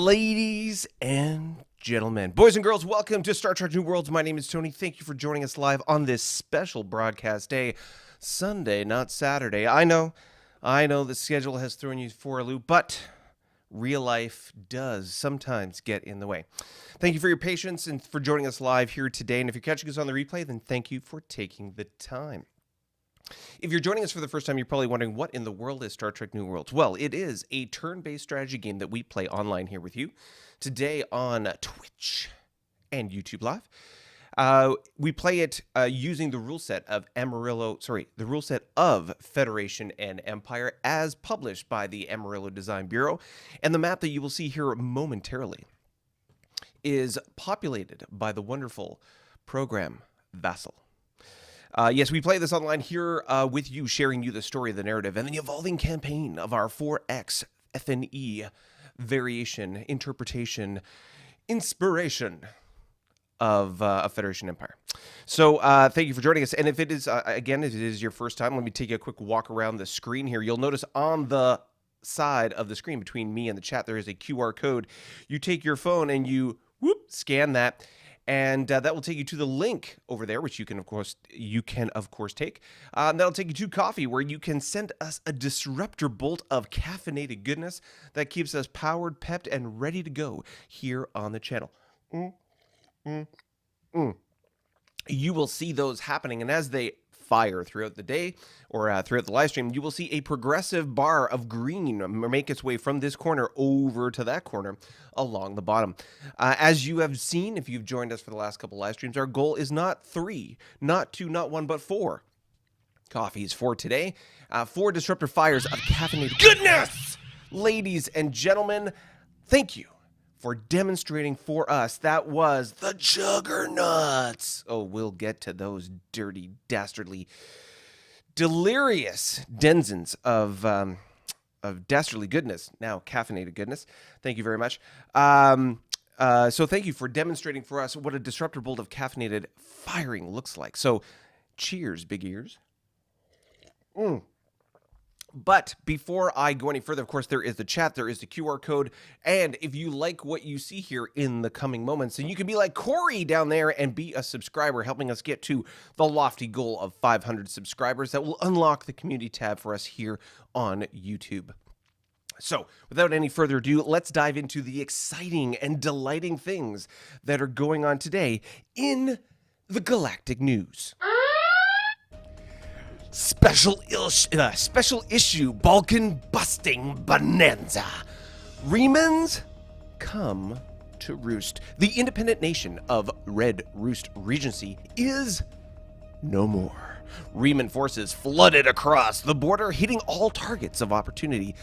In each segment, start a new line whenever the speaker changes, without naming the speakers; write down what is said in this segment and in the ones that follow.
Ladies and gentlemen, boys and girls, welcome to Star Trek New Worlds. My name is Tony. Thank you for joining us live on this special broadcast day. Sunday, not Saturday. I know the schedule has thrown you for a loop, but real life does sometimes get in the way. Thank you for your patience and for joining us live here today. And if you're catching us on the replay, then thank you for taking the time. If you're joining us for the first time, you're probably wondering, what in the world is Star Trek New Worlds? Well, it is a turn-based strategy game that we play online here with you. Today on Twitch and YouTube Live. We play it using the rule set of Federation and Empire as published by the Amarillo Design Bureau. And the map that you will see here momentarily is populated by the wonderful program Vassal. Yes, we play this online here with you, sharing you the story, the narrative, and the evolving campaign of our 4X FNE variation, interpretation, inspiration of Federation Empire. So thank you for joining us. And if it is, again, if it is your first time, let me take you a quick walk around the screen here. You'll notice on the side of the screen between me and the chat, there is a QR code. You take your phone and you scan that. And that will take you to the link over there, which you can of course take. That'll take you to coffee, where you can send us a disruptor bolt of caffeinated goodness that keeps us powered, pepped, and ready to go here on the channel. You will see those happening, and as they fire throughout the day or throughout the live stream, you will see a progressive bar of green make its way from this corner over to that corner along the bottom. As you have seen, if you've joined us for the last couple live streams, our goal is not 3, not 2, not 1, but 4 coffees for today. 4 disruptor fires of caffeinated goodness. Ladies and gentlemen, thank you for demonstrating for us. That was the Juggernauts. Oh, we'll get to those dirty, dastardly, delirious denizens of dastardly goodness, now caffeinated goodness. Thank you very much. So thank you for demonstrating for us what a disruptor bolt of caffeinated firing looks like. So cheers, big ears. But before I go any further, of course, there is the chat, there is the QR code, and if you like what you see here in the coming moments, then you can be like Corey down there and be a subscriber, helping us get to the lofty goal of 500 subscribers that will unlock the community tab for us here on YouTube. So, without any further ado, let's dive into the exciting and delighting things that are going on today in the Galactic news. Special issue Balkan busting bonanza. Remans come to Roost. The independent nation of Red Roost Regency is no more. Reman forces flooded across the border, hitting all targets of opportunity,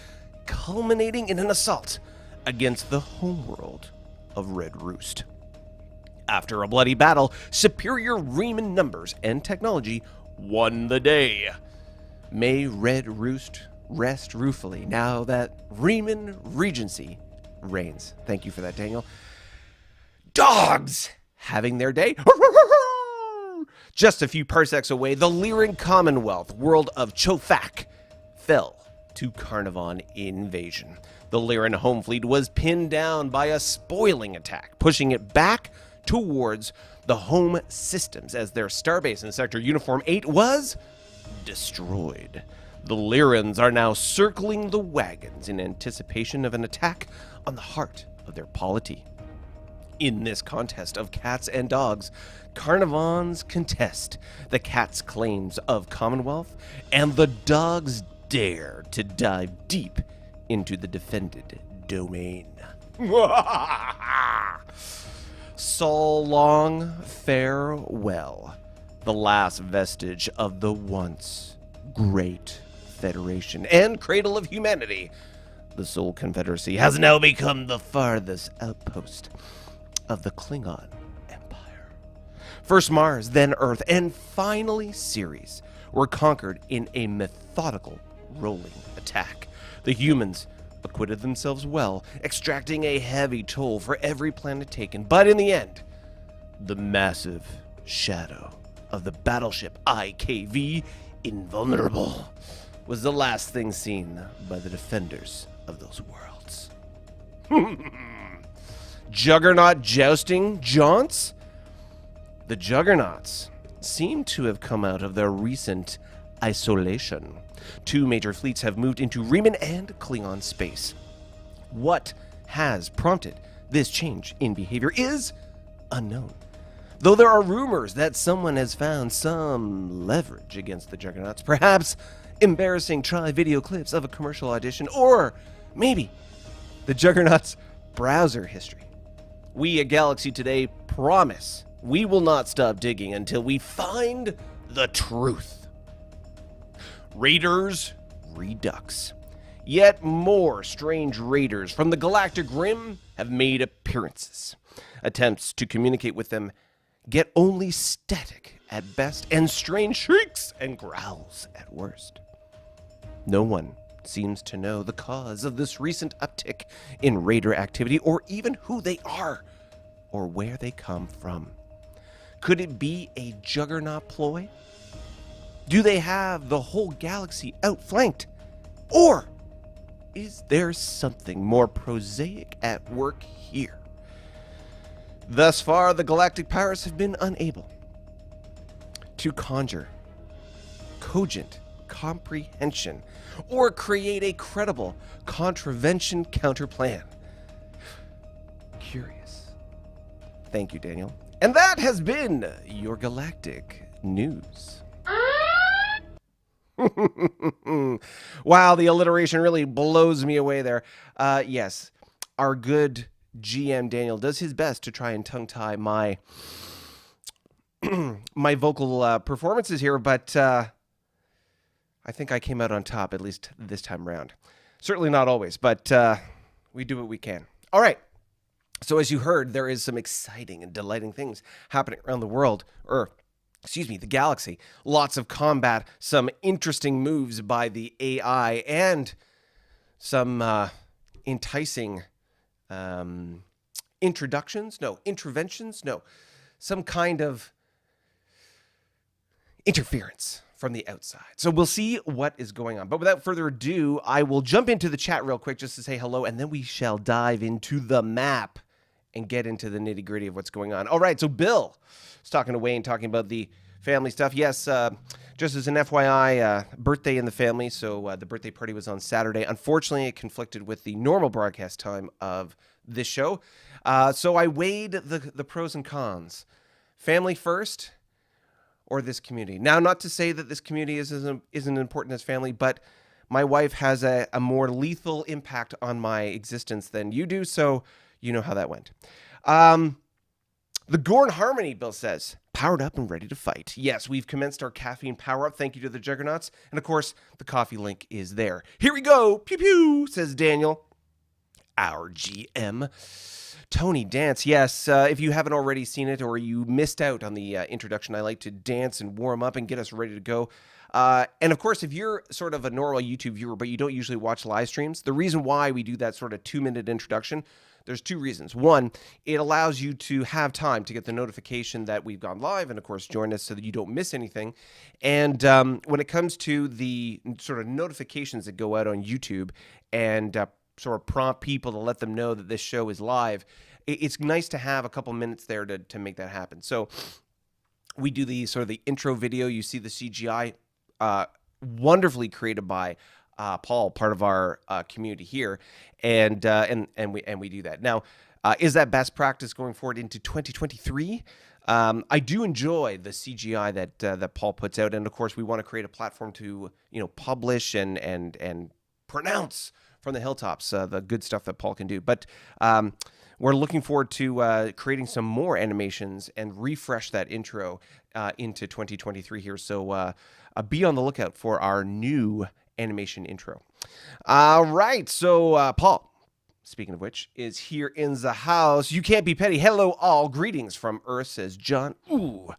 culminating in an assault against the homeworld of Red Roost. After a bloody battle, superior Reman numbers and technology won the day. May Red Roost rest ruefully now that Reman Regency reigns. Thank you for that, Daniel. Dogs having their day. Just a few parsecs away, the Lyran Commonwealth, world of Chothak, fell to Carnivon invasion. The Lyran home fleet was pinned down by a spoiling attack, pushing it back towards the home systems as their starbase in Sector Uniform 8 was destroyed. The Lyrans are now circling the wagons in anticipation of an attack on the heart of their polity. In this contest of cats and dogs, Carnivons contest the cats' claims of Commonwealth, and the dogs dare to dive deep into the defended domain. So long farewell, the last vestige of the once great Federation and cradle of humanity. The Soul Confederacy has now become the farthest outpost of the Klingon Empire. First Mars, then Earth, and finally Ceres were conquered in a methodical rolling attack. The humans acquitted themselves well, extracting a heavy toll for every planet taken, but in the end, the massive shadow of the battleship IKV Invulnerable was the last thing seen by the defenders of those worlds. Juggernaut jousting jaunts? The Juggernauts seem to have come out of their recent isolation. 2 major fleets have moved into Reman and Klingon space. What has prompted this change in behavior is unknown, though there are rumors that someone has found some leverage against the Juggernauts, perhaps embarrassing tri-video clips of a commercial audition, or maybe the Juggernauts' browser history. We at Galaxy Today promise we will not stop digging until we find the truth. Raiders Redux. Yet more strange raiders from the Galactic Rim have made appearances. Attempts to communicate with them get only static at best and strange shrieks and growls at worst. No one seems to know the cause of this recent uptick in raider activity, or even who they are or where they come from. Could it be a Juggernaut ploy? Do they have the whole galaxy outflanked? Or is there something more prosaic at work here? Thus far, the Galactic powers have been unable to conjure cogent comprehension or create a credible contravention counterplan. Curious. Thank you, Daniel. And that has been your Galactic News. Wow, the alliteration really blows me away there. Yes, our good GM Daniel does his best to try and tongue-tie my my vocal performances here, but I think I came out on top, at least this time around. Certainly not always, but we do what we can. All right. So as you heard, there is some exciting and delighting things happening around the world, or the galaxy. Lots of combat, some interesting moves by the AI, and some enticing interventions, some kind of interference from the outside. So we'll see what is going on. But without further ado, I will jump into the chat real quick just to say hello, and then we shall dive into the map and get into the nitty-gritty of what's going on. All right, so Bill was talking to Wayne, talking about the family stuff. Yes, just as an FYI, birthday in the family, so the birthday party was on Saturday. Unfortunately, it conflicted with the normal broadcast time of this show. So I weighed the pros and cons. Family first, or this community. Now, not to say that this community isn't important as family, but my wife has a more lethal impact on my existence than you do, so you know how that went. The Gorn Harmony, Bill says, powered up and ready to fight. Yes, we've commenced our caffeine power-up. Thank you to the Juggernauts. And, of course, the coffee link is there. Here we go. Pew, pew, says Daniel. Our GM. Tony Dance. Yes, if you haven't already seen it or you missed out on the introduction, I like to dance and warm up and get us ready to go. And, of course, if you're sort of a normal YouTube viewer, but you don't usually watch live streams, the reason why we do that sort of 2-minute introduction, there's 2 reasons. One, it allows you to have time to get the notification that we've gone live and, of course, join us so that you don't miss anything. And when it comes to the sort of notifications that go out on YouTube and sort of prompt people to let them know that this show is live, it's nice to have a couple minutes there to make that happen. So we do the sort of the intro video. You see the CGI wonderfully created by Paul, part of our community here, and we do that. Now, is that best practice going forward into 2023? I do enjoy the CGI that Paul puts out, and of course, we want to create a platform to publish and pronounce from the hilltops the good stuff that Paul can do. But we're looking forward to creating some more animations and refresh that intro into 2023 here. So be on the lookout for our new animation intro. All right, so Paul, speaking of which, is here in the house. You can't be petty. Hello all, greetings from Earth, says John. Ooh.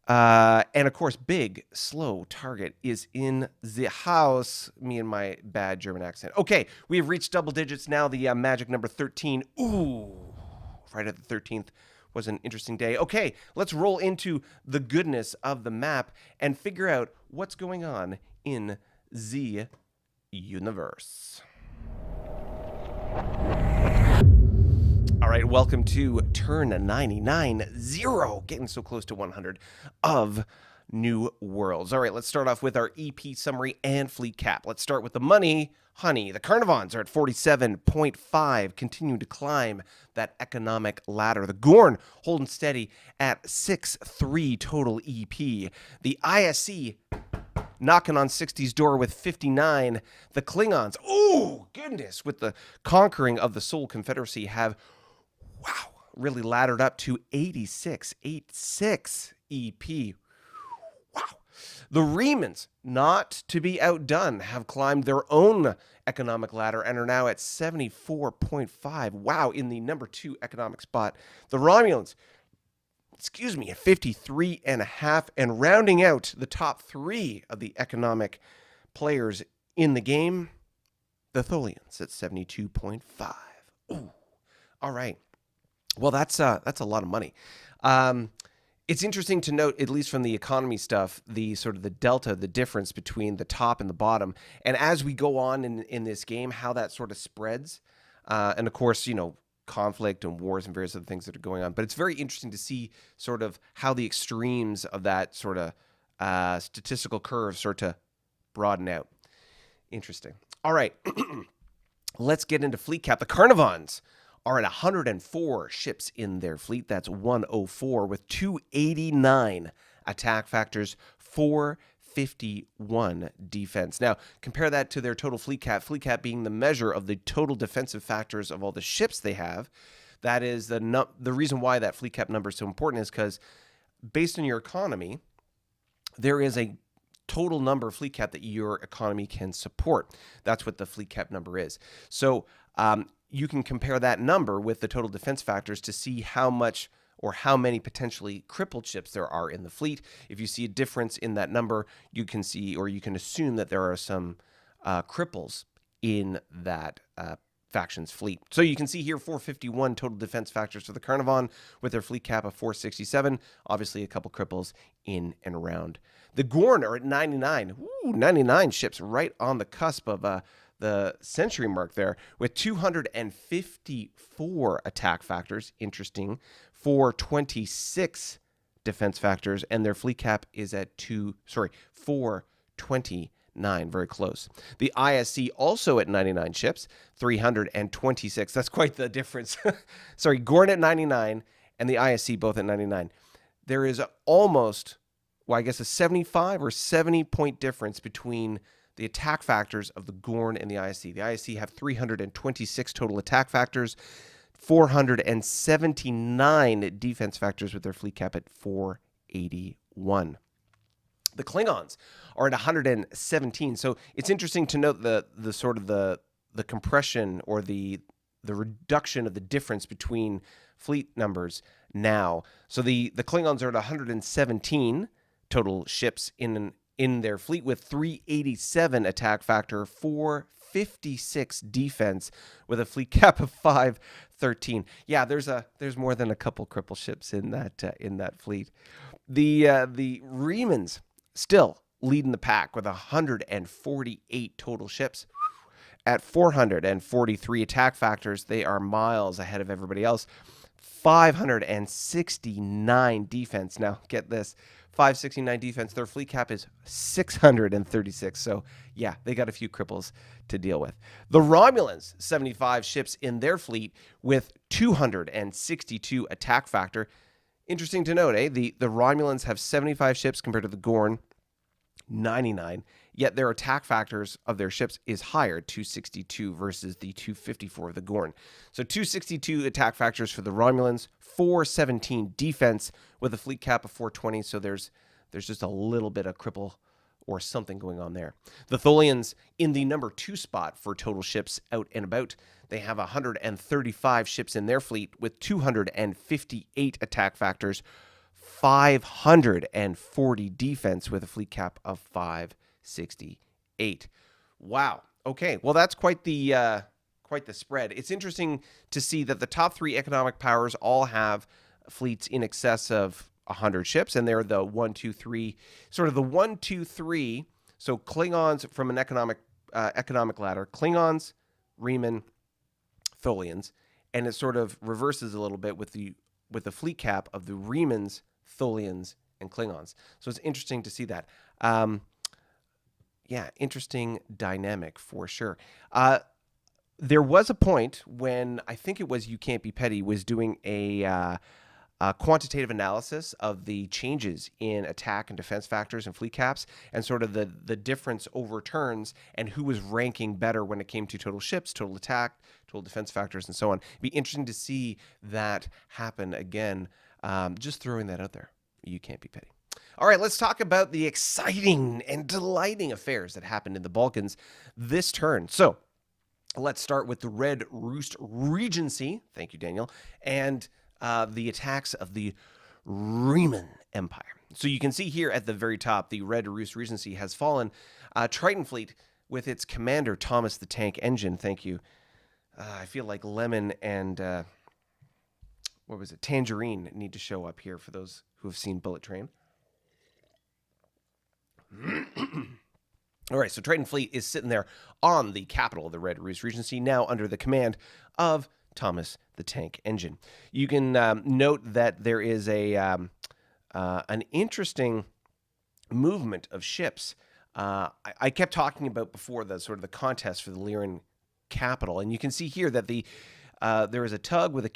And of course, big slow target is in the house. Me and my bad German accent. Okay, we have reached double digits now. The magic number 13. Ooh, right at the 13th was an interesting day. Okay, let's roll into the goodness of the map and figure out what's going on in the universe. All right, welcome to turn 99, 0, getting so close to 100 of New Worlds. All right, let's start off with our EP summary and fleet cap. Let's start with the money. Honey, the Carnivons are at 47.5, continuing to climb that economic ladder. The Gorn holding steady at 6.3 total EP. The ISC knocking on 60's door with 59. The Klingons, oh goodness, with the conquering of the Soul Confederacy have, wow, really laddered up to 86 EP. Wow. The Remans, not to be outdone, have climbed their own economic ladder and are now at 74.5. Wow, in the number 2 economic spot. The Romulans, at 53.5, and rounding out the top 3 of the economic players in the game, the Tholians at 72.5. Ooh, all right. Well, that's a lot of money. It's interesting to note, at least from the economy stuff, the sort of the delta, the difference between the top and the bottom. And as we go on in this game, how that sort of spreads. And of course, you know, conflict and wars and various other things that are going on. But it's very interesting to see sort of how the extremes of that sort of statistical curve start to broaden out. Interesting. All right. Let's get into fleet cap. The Carnivons are at 104 ships in their fleet. That's 104 with 289 attack factors, 451 defense. Now, compare that to their total fleet cap being the measure of the total defensive factors of all the ships they have. That is the reason why that fleet cap number is so important, is because based on your economy, there is a total number of fleet cap that your economy can support. That's what the fleet cap number is. So, you can compare that number with the total defense factors to see how much or how many potentially crippled ships there are in the fleet. If you see a difference in that number, you can see, or you can assume, that there are some cripples in that faction's fleet. So you can see here 451 total defense factors for the Carnivon with their fleet cap of 467. Obviously a couple cripples in and around. The Gorn are at 99. Ooh, 99 ships right on the cusp of the century mark there, with 254 attack factors. Interesting. 426 defense factors, and their fleet cap is at 429. Very close. The ISC also at 99 ships, 326. That's quite the difference. Sorry, Gorn at 99 and the ISC both at 99. There is almost, well, I guess a 75 or 70 point difference between the attack factors of the Gorn and the ISC. The ISC have 326 total attack factors, 479 defense factors with their fleet cap at 481. The Klingons are at 117. So it's interesting to note the sort of the compression or the reduction of the difference between fleet numbers now. So the Klingons are at 117 total ships in their fleet with 387 attack factor, 456 defense with a fleet cap of 513. Yeah, there's more than a couple cripple ships in that fleet. The Remans still leading the pack with 148 total ships at 443 attack factors. They are miles ahead of everybody else. 569 defense. Now, get this. 569 defense. Their fleet cap is 636. So, yeah, they got a few cripples to deal with. The Romulans, 75 ships in their fleet with 262 attack factor. Interesting to note, The Romulans have 75 ships compared to the Gorn, 99. Yet their attack factors of their ships is higher, 262 versus the 254 of the Gorn. So 262 attack factors for the Romulans, 417 defense with a fleet cap of 420. So there's just a little bit of cripple or something going on there. The Tholians in the number 2 spot for total ships out and about. They have 135 ships in their fleet with 258 attack factors, 540 defense with a fleet cap of 568. Wow. Okay. Well, that's quite the spread. It's interesting to see that the top 3 economic powers all have fleets in excess of 100 ships, and they're the 1, 2, 3, sort of the 1, 2, 3. So Klingons from an economic ladder: Klingons, Reman, Tholians, and it sort of reverses a little bit with the fleet cap of the Remans, Tholians, and Klingons. So it's interesting to see that. Yeah, interesting dynamic for sure. There was a point when I think it was You Can't Be Petty was doing a quantitative analysis of the changes in attack and defense factors and fleet caps, and sort of the difference over turns and who was ranking better when it came to total ships, total attack, total defense factors, and so on. It'd be interesting to see that happen again. Just throwing that out there. You can't be petty. All right, let's talk about the exciting and delighting affairs that happened in the Balkans this turn. So let's start with the Red Roost Regency. Thank you, Daniel. And the attacks of the Reman Empire. So you can see here at the very top, the Red Roost Regency has fallen. Triton Fleet with its commander, Thomas the Tank Engine. Thank you. I feel like Lemon and, what was it, Tangerine need to show up here for those who have seen Bullet Train. All right, so Triton Fleet is sitting there on the capital of the Red Roost Regency, now under the command of Thomas the Tank Engine. You can note that there is an interesting movement of ships. I kept talking about before the sort of the contest for the Lyran capital, and you can see here that there is a tug with a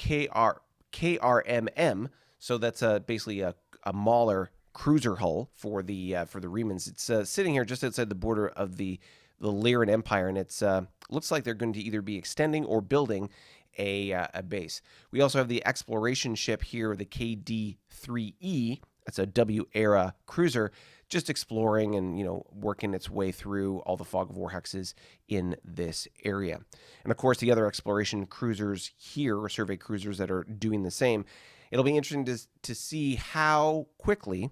KRMM, so that's basically a Mauler cruiser hull for the Remans. It's sitting here just outside the border of the Lyran Empire, and it's looks like they're going to either be extending or building a base. We also have the exploration ship here, the KD-3E. That's a W-era cruiser, just exploring and, you know, working its way through all the fog of war hexes in this area. And of course, the other exploration cruisers here, or survey cruisers that are doing the same. It'll be interesting to see how quickly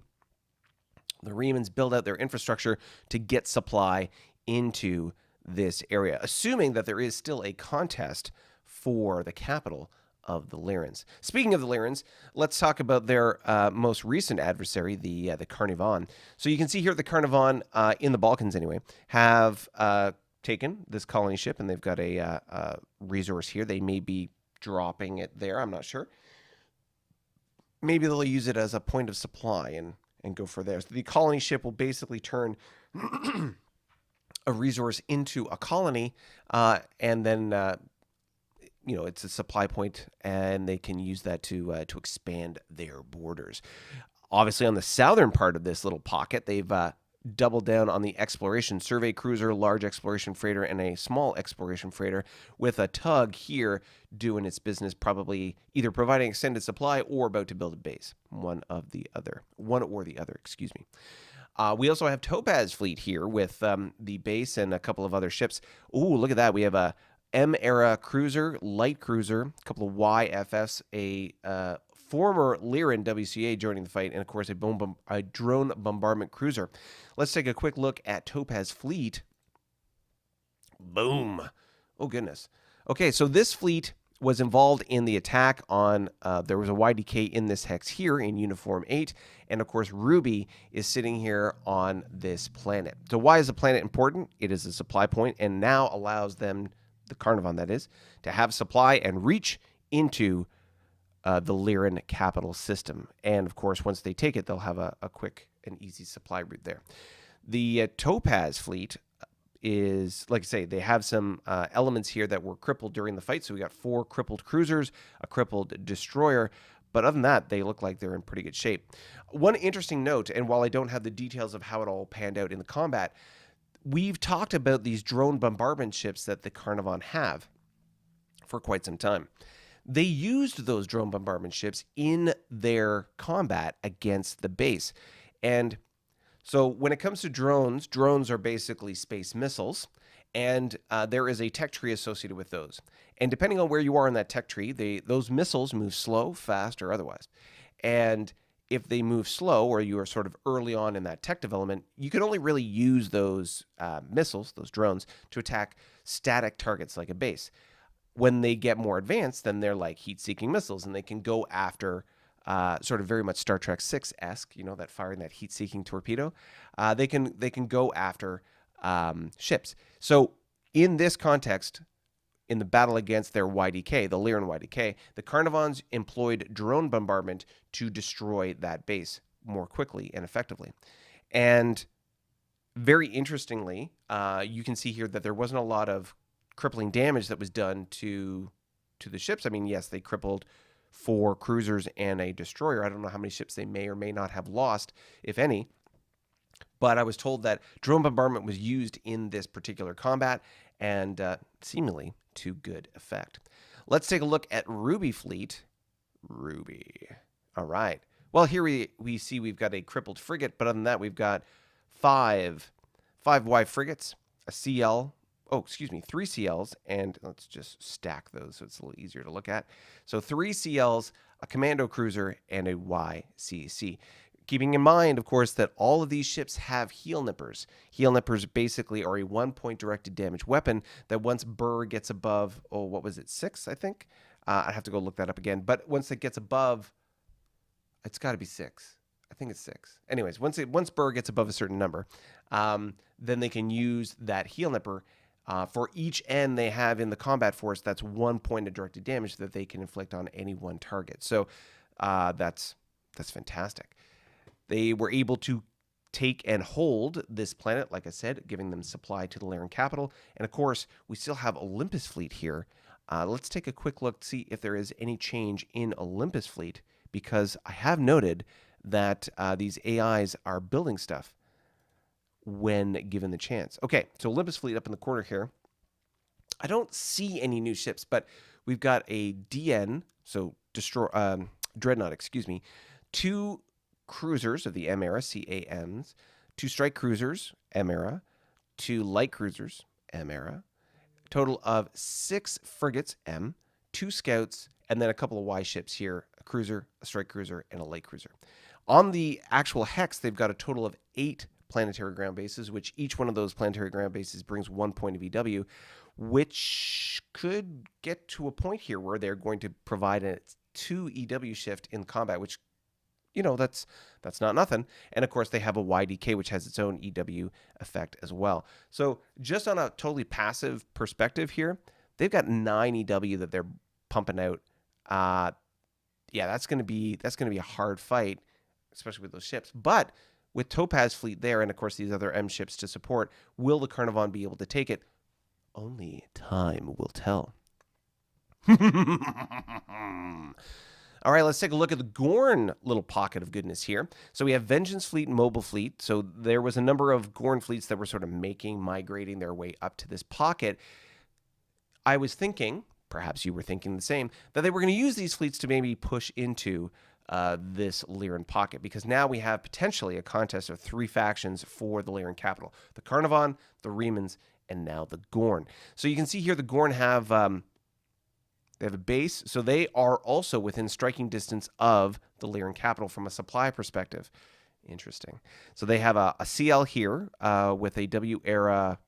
the Remans build out their infrastructure to get supply into this area, assuming that there is still a contest for the capital of the Lyrans. Speaking of the Lyrans, let's talk about their most recent adversary, the Carnivon. So you can see here the Carnivon, in the Balkans anyway, have taken this colony ship, and they've got a resource here. They may be dropping it there, I'm not sure. Maybe they'll use it as a point of supply and go for there. So the colony ship will basically turn a resource into a colony, and then you know, it's a supply point, and they can use that to expand their borders. Obviously, on the southern part of this little pocket, they've doubled down on the exploration survey cruiser, large exploration freighter, and a small exploration freighter, with a tug here doing its business, probably either providing extended supply or about to build a base. One or the other, excuse me. We also have Topaz Fleet here with the base and a couple of other ships. Ooh, look at that. We have a M-era cruiser, light cruiser, a couple of YFS, a former Lyran WCA joining the fight, and of course a drone bombardment cruiser. Let's take a quick look at Topaz Fleet. Boom. Oh, goodness. Okay, so this fleet was involved in the attack on, there was a YDK in this hex here in Uniform 8, and of course Ruby is sitting here on this planet. So why is the planet important? It is a supply point, and now allows them, the Carnivon that is, to have supply and reach into the Lyran capital system. And of course, once they take it, they'll have a quick and easy supply route there. The Topaz Fleet is, like I say, they have some elements here that were crippled during the fight. So we got 4 crippled cruisers, a crippled destroyer, but other than that, they look like they're in pretty good shape. One interesting note, and while I don't have the details of how it all panned out in the combat, we've talked about these drone bombardment ships that the Carnivon have for quite some time. They used those drone bombardment ships in their combat against the base. And so when it comes to drones, drones are basically space missiles, and there is a tech tree associated with those. And depending on where you are in that tech tree, those missiles move slow, fast, or otherwise. And if they move slow, or you are sort of early on in that tech development, you can only really use those missiles, those drones, to attack static targets like a base. When they get more advanced, then they're like heat-seeking missiles, and they can go after sort of very much Star Trek 6-esque, you know, that firing that heat-seeking torpedo. They can go after ships. So in this context, in the battle against their YDK, the Lyran YDK, the Carnivons employed drone bombardment to destroy that base more quickly and effectively. And very interestingly, you can see here that there wasn't a lot of crippling damage that was done to the ships. I mean, yes, they crippled 4 cruisers and a destroyer. I don't know how many ships they may or may not have lost, if any. But I was told that drone bombardment was used in this particular combat, and seemingly to good effect. Let's take a look at Ruby Fleet. Ruby. All right. Well, here we see we've got a crippled frigate, but other than that, we've got 5 Y frigates, a CL, 3 CLs, and let's just stack those so it's a little easier to look at. So 3 CLs, a commando cruiser, and a YCC. Keeping in mind, of course, that all of these ships have heel nippers. Heel nippers basically are a 1-point directed damage weapon that once Burr gets above, 6, I think? I'd have to go look that up again. But once it gets above, it's got to be 6. I think it's 6. Anyways, once Burr gets above a certain number, then they can use that heel nipper for each end they have in the combat force. That's 1 point of directed damage that they can inflict on any one target. So that's fantastic. They were able to take and hold this planet, like I said, giving them supply to the Lyran capital. And of course, we still have Olympus Fleet here. Let's take a quick look to see if there is any change in Olympus Fleet, because I have noted that these AIs are building stuff when given the chance. Okay, so Olympus Fleet up in the corner here. I don't see any new ships, but we've got a DN, so Dreadnought, 2 cruisers of the M era, CAMs, 2 strike cruisers, M era, 2 light cruisers, M era, total of 6 frigates, M, 2 scouts, and then a couple of Y ships here, a cruiser, a strike cruiser, and a light cruiser. On the actual hex, they've got a total of 8 planetary ground bases, which each one of those planetary ground bases brings 1 point of EW, which could get to a point here where they're going to provide a 2 EW shift in combat, which, you know, that's not nothing. And of course, they have a YDK, which has its own EW effect as well. So just on a totally passive perspective here, they've got 9 EW that they're pumping out. Yeah, that's going to be a hard fight, especially with those ships. But with Topaz Fleet there, and of course these other M ships to support, will the Carnivon be able to take it? Only time will tell. All right, let's take a look at the Gorn little pocket of goodness here. So we have Vengeance Fleet and Mobile Fleet. So there was a number of Gorn fleets that were sort of migrating their way up to this pocket. I was thinking, perhaps you were thinking the same, that they were going to use these fleets to maybe push into this Lyran pocket, because now we have potentially a contest of 3 factions for the Lyran capital: the Carnivon, the Remans, and now the Gorn. So you can see here the Gorn have they have a base, so they are also within striking distance of the Lyran capital from a supply perspective. Interesting. So they have a CL here with a W era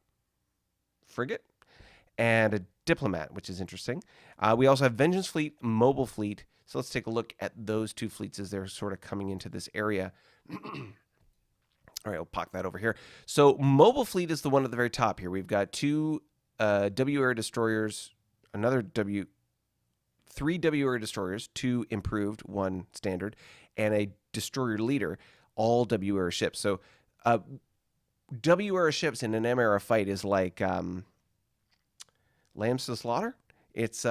frigate and a diplomat, which is interesting. We also have Vengeance Fleet, Mobile Fleet. So let's take a look at those 2 fleets as they're sort of coming into this area. All right, I'll pop that over here. So Mobile Fleet is the one at the very top here. We've got 2 W era destroyers, 3 W era destroyers, 2 improved, 1 standard, and a destroyer leader, all W era ships. So W era ships in an M era fight is like lambs to the slaughter. It's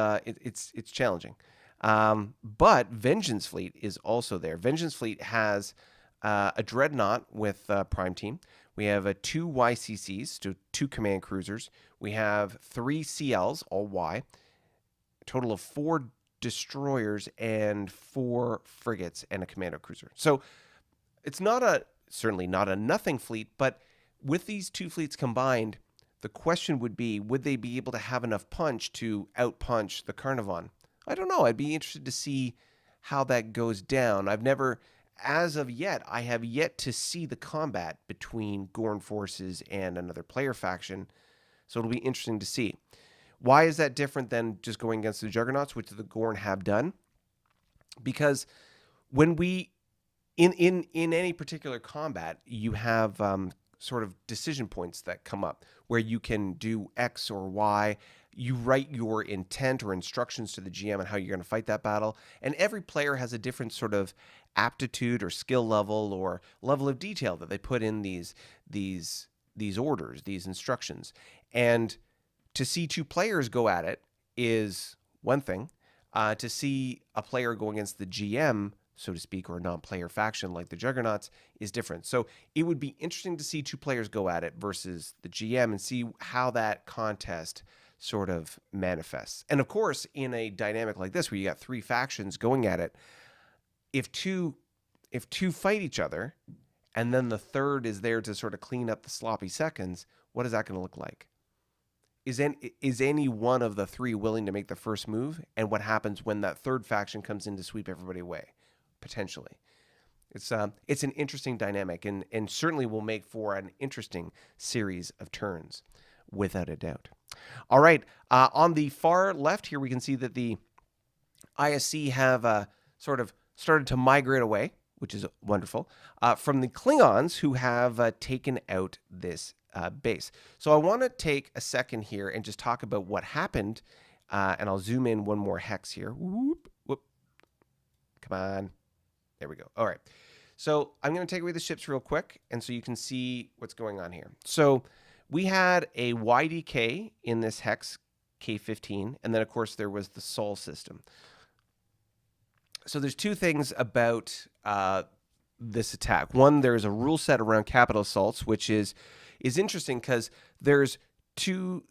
challenging. But Vengeance Fleet is also there. Vengeance Fleet has a Dreadnought with Prime Team. We have 2 YCCs, so 2 command cruisers. We have 3 CLs, all Y. A total of 4 destroyers and 4 frigates and a commando cruiser. So it's certainly not a nothing fleet, but with these 2 fleets combined, the question would be, would they be able to have enough punch to outpunch the Carnivon? I don't know. I'd be interested to see how that goes down. As of yet, I have yet to see the combat between Gorn forces and another player faction, so it'll be interesting to see. Why is that different than just going against the Juggernauts, which the Gorn have done? Because when in any particular combat, you have sort of decision points that come up where you can do X or Y. You write your intent or instructions to the GM on how you're going to fight that battle, and every player has a different sort of aptitude or skill level or level of detail that they put in these orders, these instructions. And to see two players go at it is one thing. To see a player go against the GM, so to speak, or a non-player faction like the Juggernauts is different. So it would be interesting to see two players go at it versus the GM and see how that contest sort of manifests. And of course, in a dynamic like this where you got three factions going at it, if two fight each other and then the third is there to sort of clean up the sloppy seconds, what is that going to look like? Is any one of the three willing to make the first move? And what happens when that third faction comes in to sweep everybody away? Potentially. It's an interesting dynamic and certainly will make for an interesting series of turns, without a doubt. All right. On the far left here, we can see that the ISC have sort of started to migrate away, which is wonderful, from the Klingons who have taken out this base. So I want to take a second here and just talk about what happened, and I'll zoom in one more hex here. Whoop. Come on. There we go. All right. So I'm going to take away the ships real quick, and so you can see what's going on here. So we had a YDK in this hex, K15, and then, of course, there was the Sol system. So there's two things about this attack. One, there's a rule set around capital assaults, which is interesting because there's two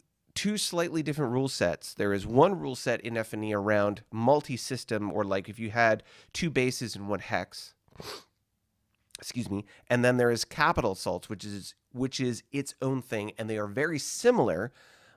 slightly different rule sets. There is one rule set in F&E around multi-system, or like if you had two bases in one hex, excuse me, and then there is capital assaults, which is its own thing, and they are very similar,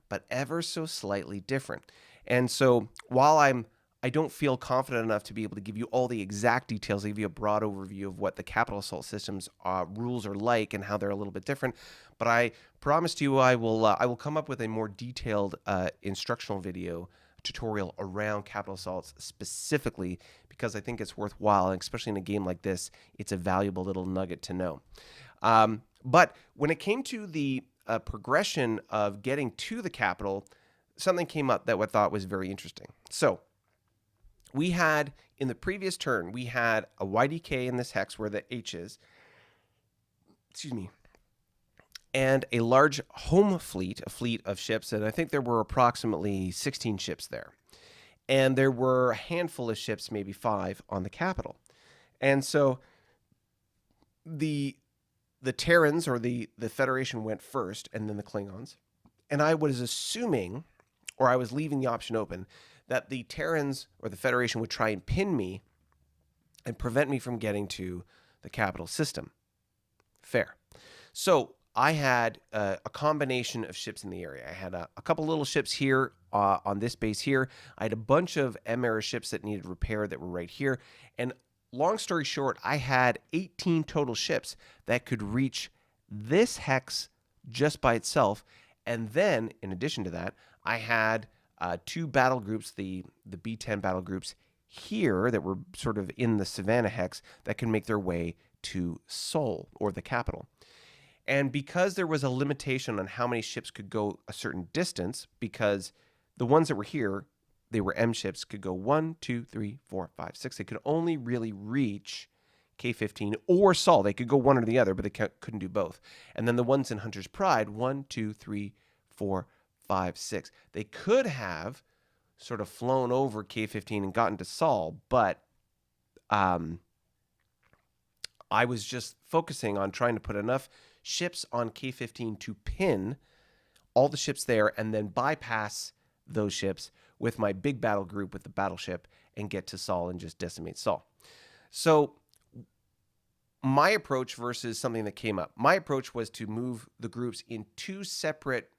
but ever so slightly different. And so while I don't feel confident enough to be able to give you all the exact details. I'll give you a broad overview of what the capital assault systems rules are like and how they're a little bit different. But I promised you I will come up with a more detailed instructional video tutorial around capital assaults specifically because I think it's worthwhile, and especially in a game like this, it's a valuable little nugget to know. But when it came to the progression of getting to the capital, something came up that I thought was very interesting. So we had, in the previous turn, we had a YDK in this hex where the H is, excuse me, and a large home fleet, a fleet of ships, and I think there were approximately 16 ships there. And there were a handful of ships, maybe 5, on the capital. And so the Terrans, or the Federation, went first, and then the Klingons. And I was assuming, or I was leaving the option open, that the Terrans or the Federation would try and pin me and prevent me from getting to the capital system. Fair. So I had a combination of ships in the area. I had a couple little ships here on this base here. I had a bunch of M-era ships that needed repair that were right here. And long story short, I had 18 total ships that could reach this hex just by itself. And then, in addition to that, I had 2 battle groups, the B-10 battle groups here that were sort of in the Savannah hex that can make their way to Sol, or the capital. And because there was a limitation on how many ships could go a certain distance, because the ones that were here, they were M ships, could go 1, 2, 3, 4, 5, 6. They could only really reach K15 or Sol. They could go one or the other, but they couldn't do both. And then the ones in Hunter's Pride, 1, 2, 3, 4, 5, 6. They could have sort of flown over K15 and gotten to Sol, but I was just focusing on trying to put enough ships on K15 to pin all the ships there and then bypass those ships with my big battle group with the battleship and get to Sol and just decimate Sol. So my approach versus something that came up, my approach was to move the groups in 2 separate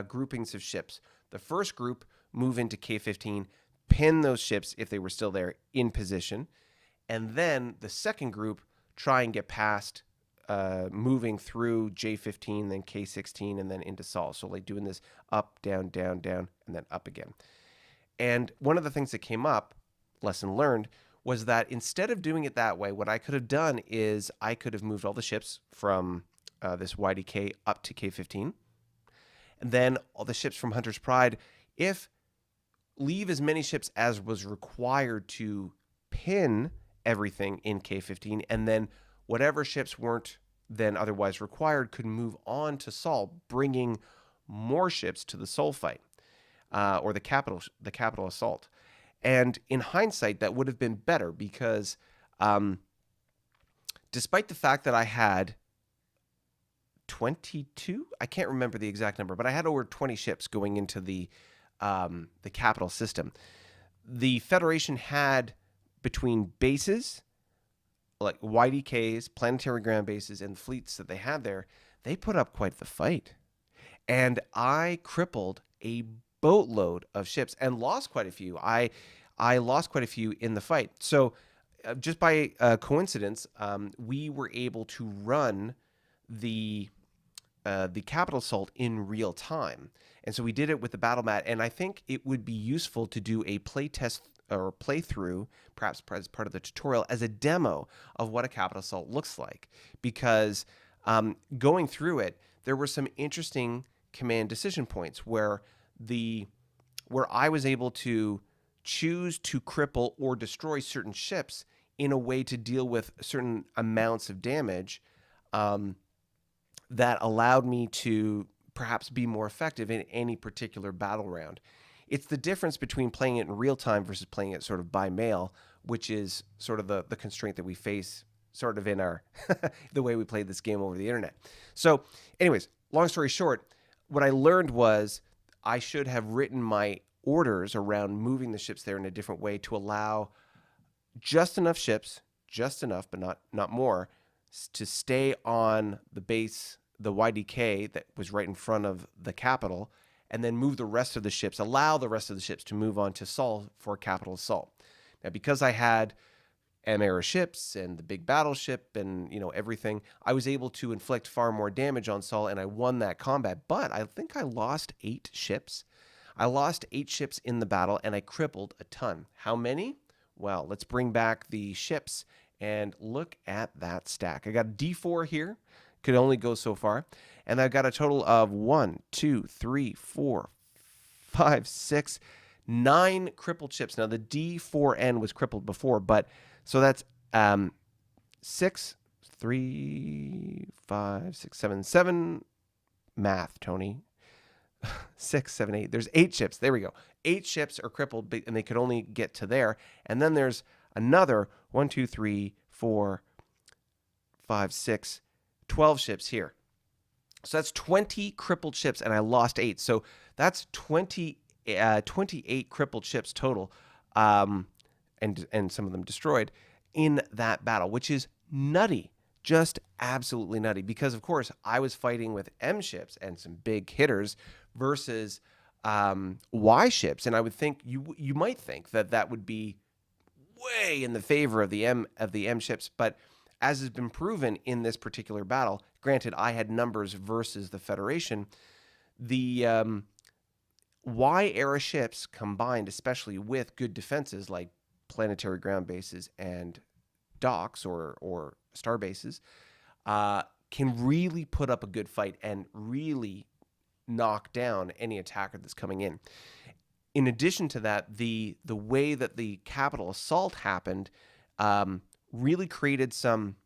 groupings of ships. The first group move into K15, pin those ships if they were still there in position, and then the second group try and get past moving through J15, then K16, and then into Sol. So like doing this up, down, down, down, and then up again. And one of the things that came up, lesson learned, was that instead of doing it that way, what I could have done is I could have moved all the ships from this YDK up to K15. And then all the ships from Hunter's Pride, leave as many ships as was required to pin everything in K15, and then whatever ships weren't then otherwise required could move on to Sol, bringing more ships to the Sol fight, or the capital assault. And in hindsight, that would have been better because despite the fact that I had 22, I can't remember the exact number, but I had over 20 ships going into the capital system. The Federation had, between bases, like YDKs, planetary ground bases, and fleets that they had there, they put up quite the fight. And I crippled a boatload of ships and lost quite a few. I lost quite a few in the fight. So just by coincidence, we were able to run the capital assault in real time. And so we did it with the battle mat, and I think it would be useful to do a play test or playthrough, perhaps as part of the tutorial, as a demo of what a capital assault looks like. Because going through it, there were some interesting command decision points where I was able to choose to cripple or destroy certain ships in a way to deal with certain amounts of damage that allowed me to perhaps be more effective in any particular battle round. It's the difference between playing it in real time versus playing it sort of by mail, which is sort of the constraint that we face sort of in our the way we played this game over the internet. So anyways, long story short, what I learned was I should have written my orders around moving the ships there in a different way to allow just enough ships, just enough, but not more, to stay on the base, the YDK that was right in front of the capital, and then move the rest of the ships, allow the rest of the ships to move on to Sol for capital assault. Now, because I had M-era ships and the big battleship and everything, I was able to inflict far more damage on Sol, and I won that combat. But I think I lost 8 ships. I lost 8 ships in the battle, and I crippled a ton. How many? Well, let's bring back the ships and look at that stack. I got a D4 here. Could only go so far. And I've got a total of 1, 2, 3, 4, 5, 6, 9 crippled ships. Now, the D4N was crippled before, but so that's 6, 3, 5, 6, 7, 7. Math, Tony. 6, 7, 8. There's 8 ships. There we go. 8 ships are crippled, and they could only get to there. And then there's another 1, 2, 3, 4, 5, 6, 12 ships here. So that's 20 crippled ships, and I lost 8. So that's 28 crippled ships total, and some of them destroyed in that battle, which is nutty. Just absolutely nutty. Because, of course, I was fighting with M ships and some big hitters versus Y ships. And I would think, you might think that would be way in the favor of the M ships, but as has been proven in this particular battle, granted I had numbers versus the Federation, the Y-era ships combined, especially with good defenses like planetary ground bases and docks or star bases, can really put up a good fight and really knock down any attacker that's coming in. In addition to that, the way that the capital assault happened really created some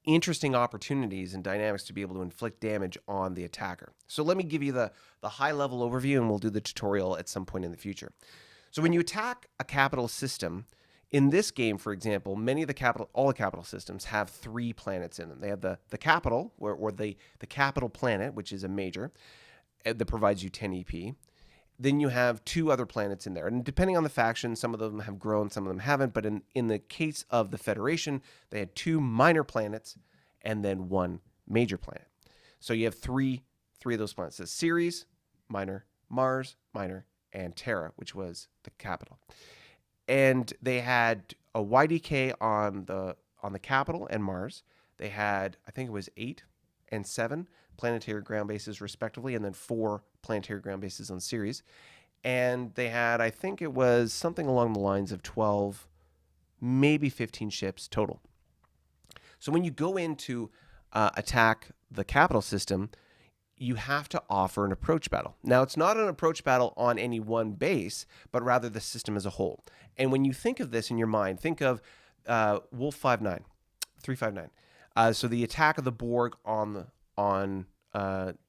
interesting opportunities and dynamics to be able to inflict damage on the attacker. So let me give you the high-level overview, and we'll do the tutorial at some point in the future. So when you attack a capital system, in this game, for example, all the capital systems have 3 planets in them. They have the capital, or the capital planet, which is a major, that provides you 10 EP. Then you have 2 other planets in there. And depending on the faction, some of them have grown, some of them haven't. But in the case of the Federation, they had 2 minor planets and then 1 major planet. So you have three of those planets. So Ceres, minor, Mars, minor, and Terra, which was the capital. And they had a YDK on the capital and Mars. They had, I think it was 8 and 7 planetary ground bases respectively, and then 4 planetary ground bases on Ceres. And they had, I think it was something along the lines of 12, maybe 15 ships total. So when you go in to attack the capital system, you have to offer an approach battle. Now, it's not an approach battle on any one base, but rather the system as a whole. And when you think of this in your mind, think of Wolf 359. So the attack of the Borg on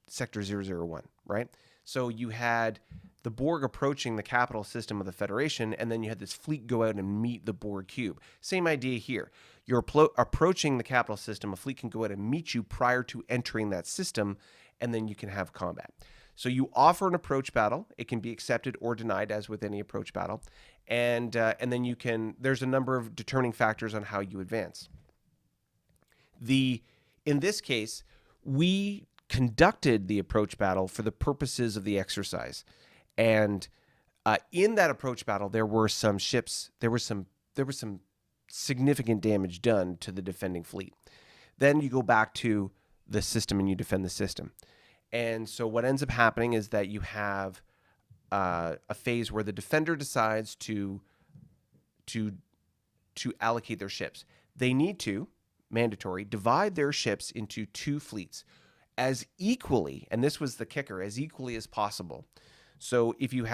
Sector 001, right? So you had the Borg approaching the capital system of the Federation, and then you had this fleet go out and meet the Borg cube. Same idea here. You're approaching the capital system. A fleet can go out and meet you prior to entering that system, and then you can have combat. So you offer an approach battle. It can be accepted or denied, as with any approach battle, and then you can. There's a number of determining factors on how you advance. In this case, we conducted the approach battle for the purposes of the exercise. And in that approach battle, there were some ships. There was some significant damage done to the defending fleet. Then you go back to the system and you defend the system. And so what ends up happening is that you have a phase where the defender decides to allocate their ships. They need to, mandatory, divide their ships into 2 fleets as equally, and this was the kicker, as equally as possible. So if you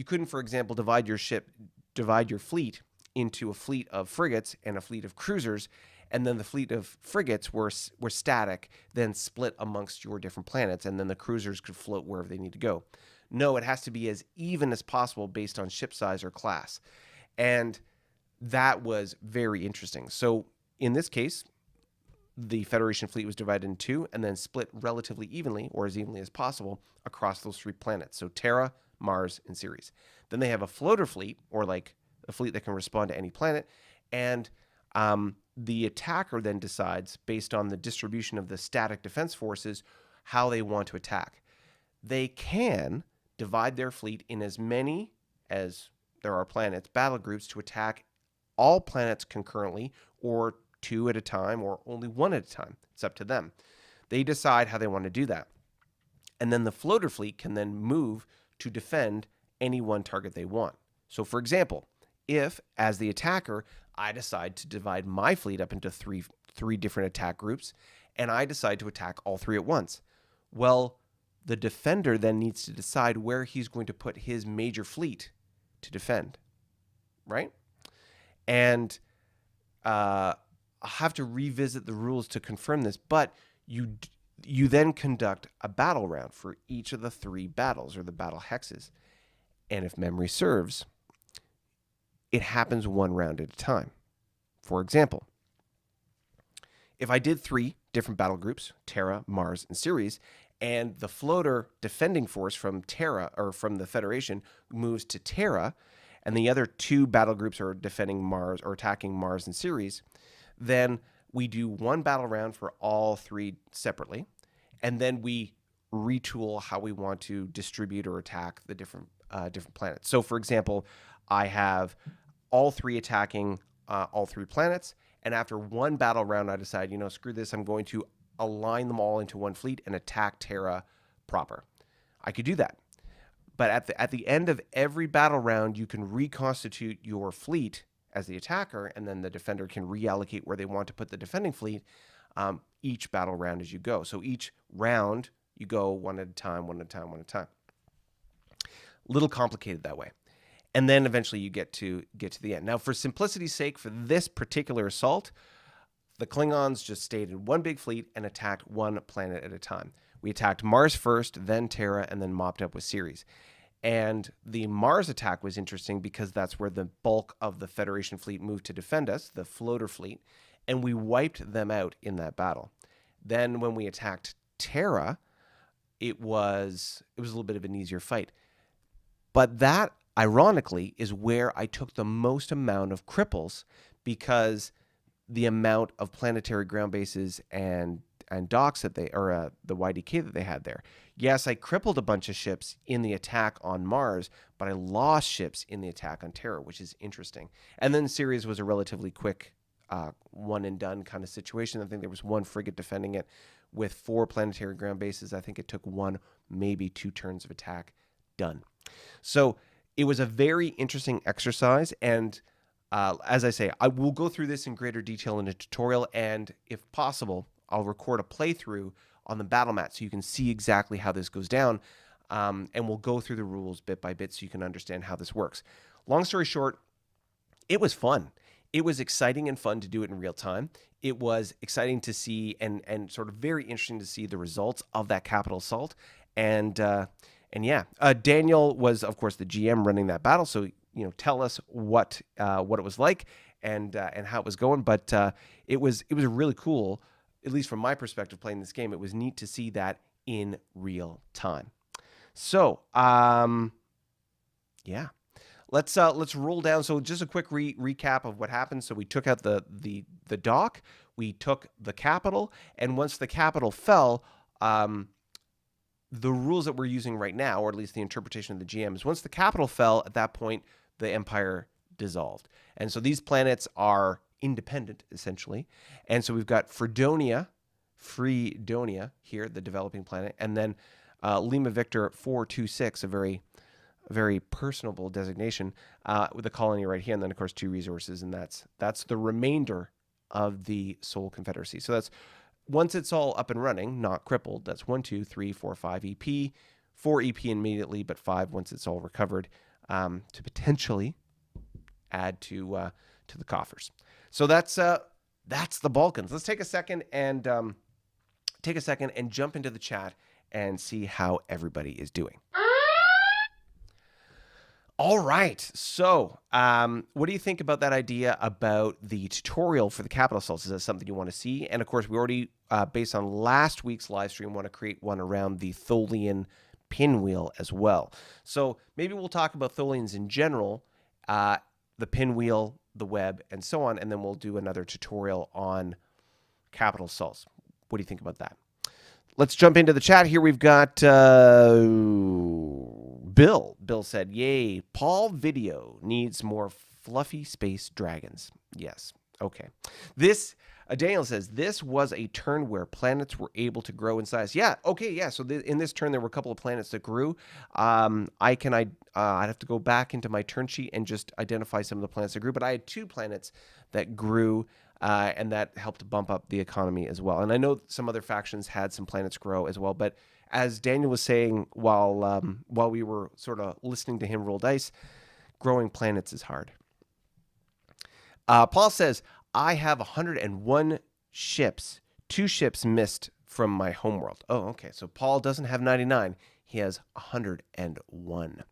couldn't, for example, divide your fleet into a fleet of frigates and a fleet of cruisers, and then the fleet of frigates were static, then split amongst your different planets, and then the cruisers could float wherever they need to go. No, it has to be as even as possible based on ship size or class. And that was very interesting. So in this case, the Federation fleet was divided in 2 and then split relatively evenly, or as evenly as possible, across those 3 planets. So Terra, Mars, and Ceres. Then they have a floater fleet, or like a fleet that can respond to any planet. And the attacker then decides, based on the distribution of the static defense forces, how they want to attack. They can divide their fleet in as many as there are planets, battle groups, to attack all planets concurrently, or 2 at a time, or only 1 at a time. It's up to them. They decide how they want to do that. And then the floater fleet can then move to defend any one target they want. So for example, if, as the attacker, I decide to divide my fleet up into three different attack groups, and I decide to attack all 3 at once, well, the defender then needs to decide where he's going to put his major fleet to defend, right? And I'll have to revisit the rules to confirm this, but you then conduct a battle round for each of the 3 battles, or the battle hexes. And if memory serves, it happens 1 round at a time. For example, if I did 3 different battle groups, Terra, Mars, and Ceres, and the floater defending force from Terra, or from the Federation, moves to Terra, and the other 2 battle groups are defending Mars or attacking Mars and Ceres, then we do 1 battle round for all 3 separately, and then we retool how we want to distribute or attack the different planets. So, for example, I have all 3 attacking all 3 planets, and after 1 battle round, I decide, screw this, I'm going to align them all into 1 fleet and attack Terra proper. I could do that. But at the end of every battle round, you can reconstitute your fleet as the attacker, and then the defender can reallocate where they want to put the defending fleet each battle round as you go. So each round, you go 1 at a time, 1 at a time, 1 at a time. A little complicated that way. And then eventually you get to the end. Now, for simplicity's sake, for this particular assault, the Klingons just stayed in 1 big fleet and attacked 1 planet at a time. We attacked Mars first, then Terra, and then mopped up with Ceres. And the Mars attack was interesting because that's where the bulk of the Federation fleet moved to defend us, the floater fleet, and we wiped them out in that battle. Then when we attacked Terra, it was a little bit of an easier fight. But that, ironically, is where I took the most amount of cripples, because the amount of planetary ground bases and docks that the YDK that they had there. Yes, I crippled a bunch of ships in the attack on Mars, but I lost ships in the attack on Terra, which is interesting. And then Ceres was a relatively quick one and done kind of situation. I think there was 1 frigate defending it with 4 planetary ground bases. I think it took 1, maybe 2 turns of attack, done. So it was a very interesting exercise, and as I say, I will go through this in greater detail in a tutorial, and if possible, I'll record a playthrough on the battle mat so you can see exactly how this goes down. And we'll go through the rules bit by bit so you can understand how this works. Long story short, it was fun. It was exciting and fun to do it in real time. It was exciting to see and sort of very interesting to see the results of that capital assault. And yeah, Daniel was, of course, the GM running that battle. So, tell us what it was like and how it was going. But it was really cool, at least from my perspective, playing this game. It was neat to see that in real time. So, yeah. Let's roll down. So just a quick recap of what happened. So we took out the dock, we took the capital, and once the capital fell, the rules that we're using right now, or at least the interpretation of the GM, is once the capital fell, at that point the empire dissolved. And so these planets are independent essentially. And so we've got Fredonia here, the developing planet, and then Lima Victor 426, a very personable designation, with a colony right here, and then of course 2 resources, and that's the remainder of the Sol Confederacy. So that's once it's all up and running, not crippled. That's 1, 2, 3, 4, 5 EP, 4 EP immediately, but 5 once it's all recovered, to potentially add to the coffers. So that's the Balkans. Let's take a second and jump into the chat and see how everybody is doing. All right. So, what do you think about that idea about the tutorial for the capital assaults? Is that something you want to see? And of course, we already, based on last week's live stream, want to create one around the Tholian pinwheel as well. So maybe we'll talk about Tholians in general, the pinwheel, the web, and so on, and then we'll do another tutorial on capital assaults. What do you think about that? Let's jump into the chat here. We've got Bill. Bill said, yay, Paul video needs more fluffy space dragons. Yes. Okay. Daniel says, this was a turn where planets were able to grow in size. Yeah. Okay. Yeah. So in this turn, there were a couple of planets that grew. I'd have to go back into my turn sheet and just identify some of the planets that grew. But I had 2 planets that grew, and that helped bump up the economy as well. And I know some other factions had some planets grow as well. But as Daniel was saying while we were sort of listening to him roll dice, growing planets is hard. Paul says, I have 101 ships, 2 ships missed from my homeworld. Oh, okay. So Paul doesn't have 99. He has 101.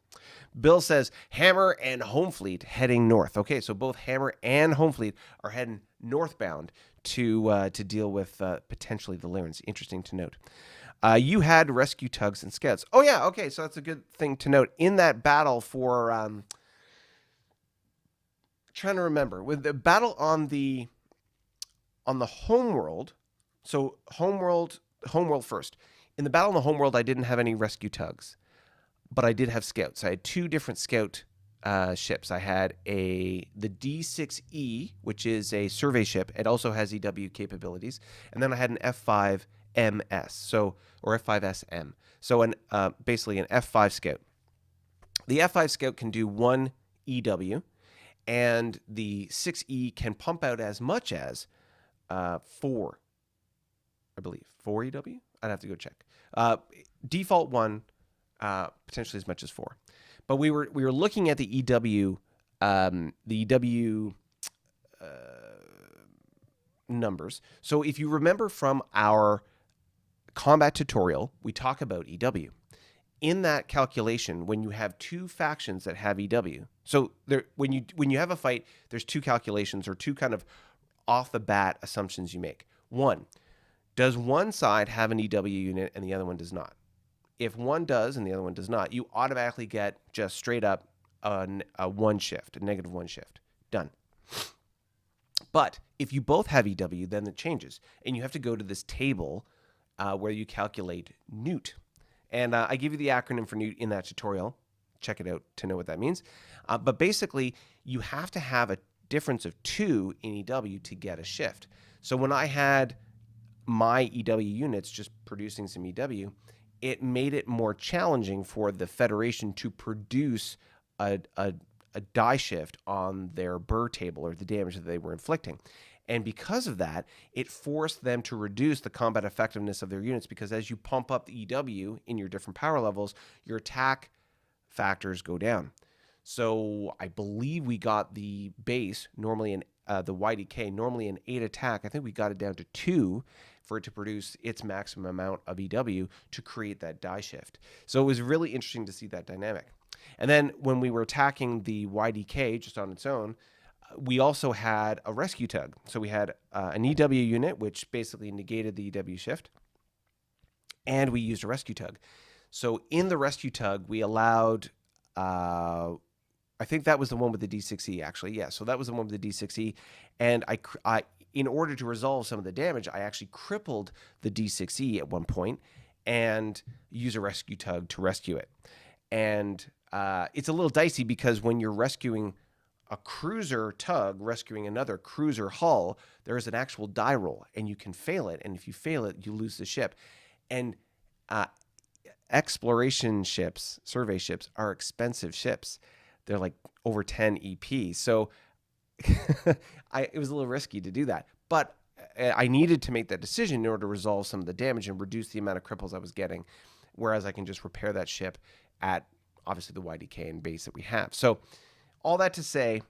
Bill says, Hammer and Home Fleet heading north. Okay, so both Hammer and Home Fleet are heading northbound to deal with potentially the Lyrans. Interesting to note. You had rescue tugs and scouts. Oh, yeah. Okay, so that's a good thing to note. In that battle for... trying to remember with the battle on the homeworld. So homeworld first. In the battle on the homeworld, I didn't have any rescue tugs, but I did have scouts. I had 2 different scout ships. I had the D6E, which is a survey ship. It also has EW capabilities, and then I had an F5MS, or F5SM. So basically an F5 scout. The F5 scout can do 1 EW. And the 6E can pump out as much as 4, I believe. 4 EW? I'd have to go check. Default 1, potentially as much as 4. But we were looking at the EW numbers. So if you remember from our combat tutorial, we talk about EW. In that calculation, when you have 2 factions that have EW, so when you have a fight, there's 2 calculations or 2 kind of off the bat assumptions you make. 1, does one side have an EW unit and the other one does not? If one does and the other one does not, you automatically get just straight up a 1 shift, a -1 shift. Done. But if you both have EW, then it changes, and you have to go to this table where you calculate Newt. And I give you the acronym for Newt in that tutorial. Check it out to know what that means. But basically, you have to have a difference of 2 in EW to get a shift. So when I had my EW units just producing some EW, it made it more challenging for the Federation to produce a die shift on their Burr table or the damage that they were inflicting. And because of that, it forced them to reduce the combat effectiveness of their units, because as you pump up the EW in your different power levels, your attack factors go down. So I believe we got the base, normally in the YDK, normally an 8 attack. I think we got it down to 2 for it to produce its maximum amount of EW to create that die shift. So it was really interesting to see that dynamic. And then when we were attacking the YDK just on its own, we also had a rescue tug. So we had an EW unit, which basically negated the EW shift, and we used a rescue tug. So in the rescue tug, we allowed, I think that was the one with the D6E, actually. Yeah, so that was the one with the D6E. And I, in order to resolve some of the damage, I actually crippled the D6E at one point and used a rescue tug to rescue it. And it's a little dicey, because when you're rescuing a cruiser tug rescuing another cruiser hull, there is an actual die roll, and you can fail it. And if you fail it, you lose the ship. And exploration ships, survey ships, are expensive ships. They're like over 10 EP. So it was a little risky to do that. But I needed to make that decision in order to resolve some of the damage and reduce the amount of cripples I was getting, whereas I can just repair that ship at, obviously, the YDK and base that we have. So all that to say,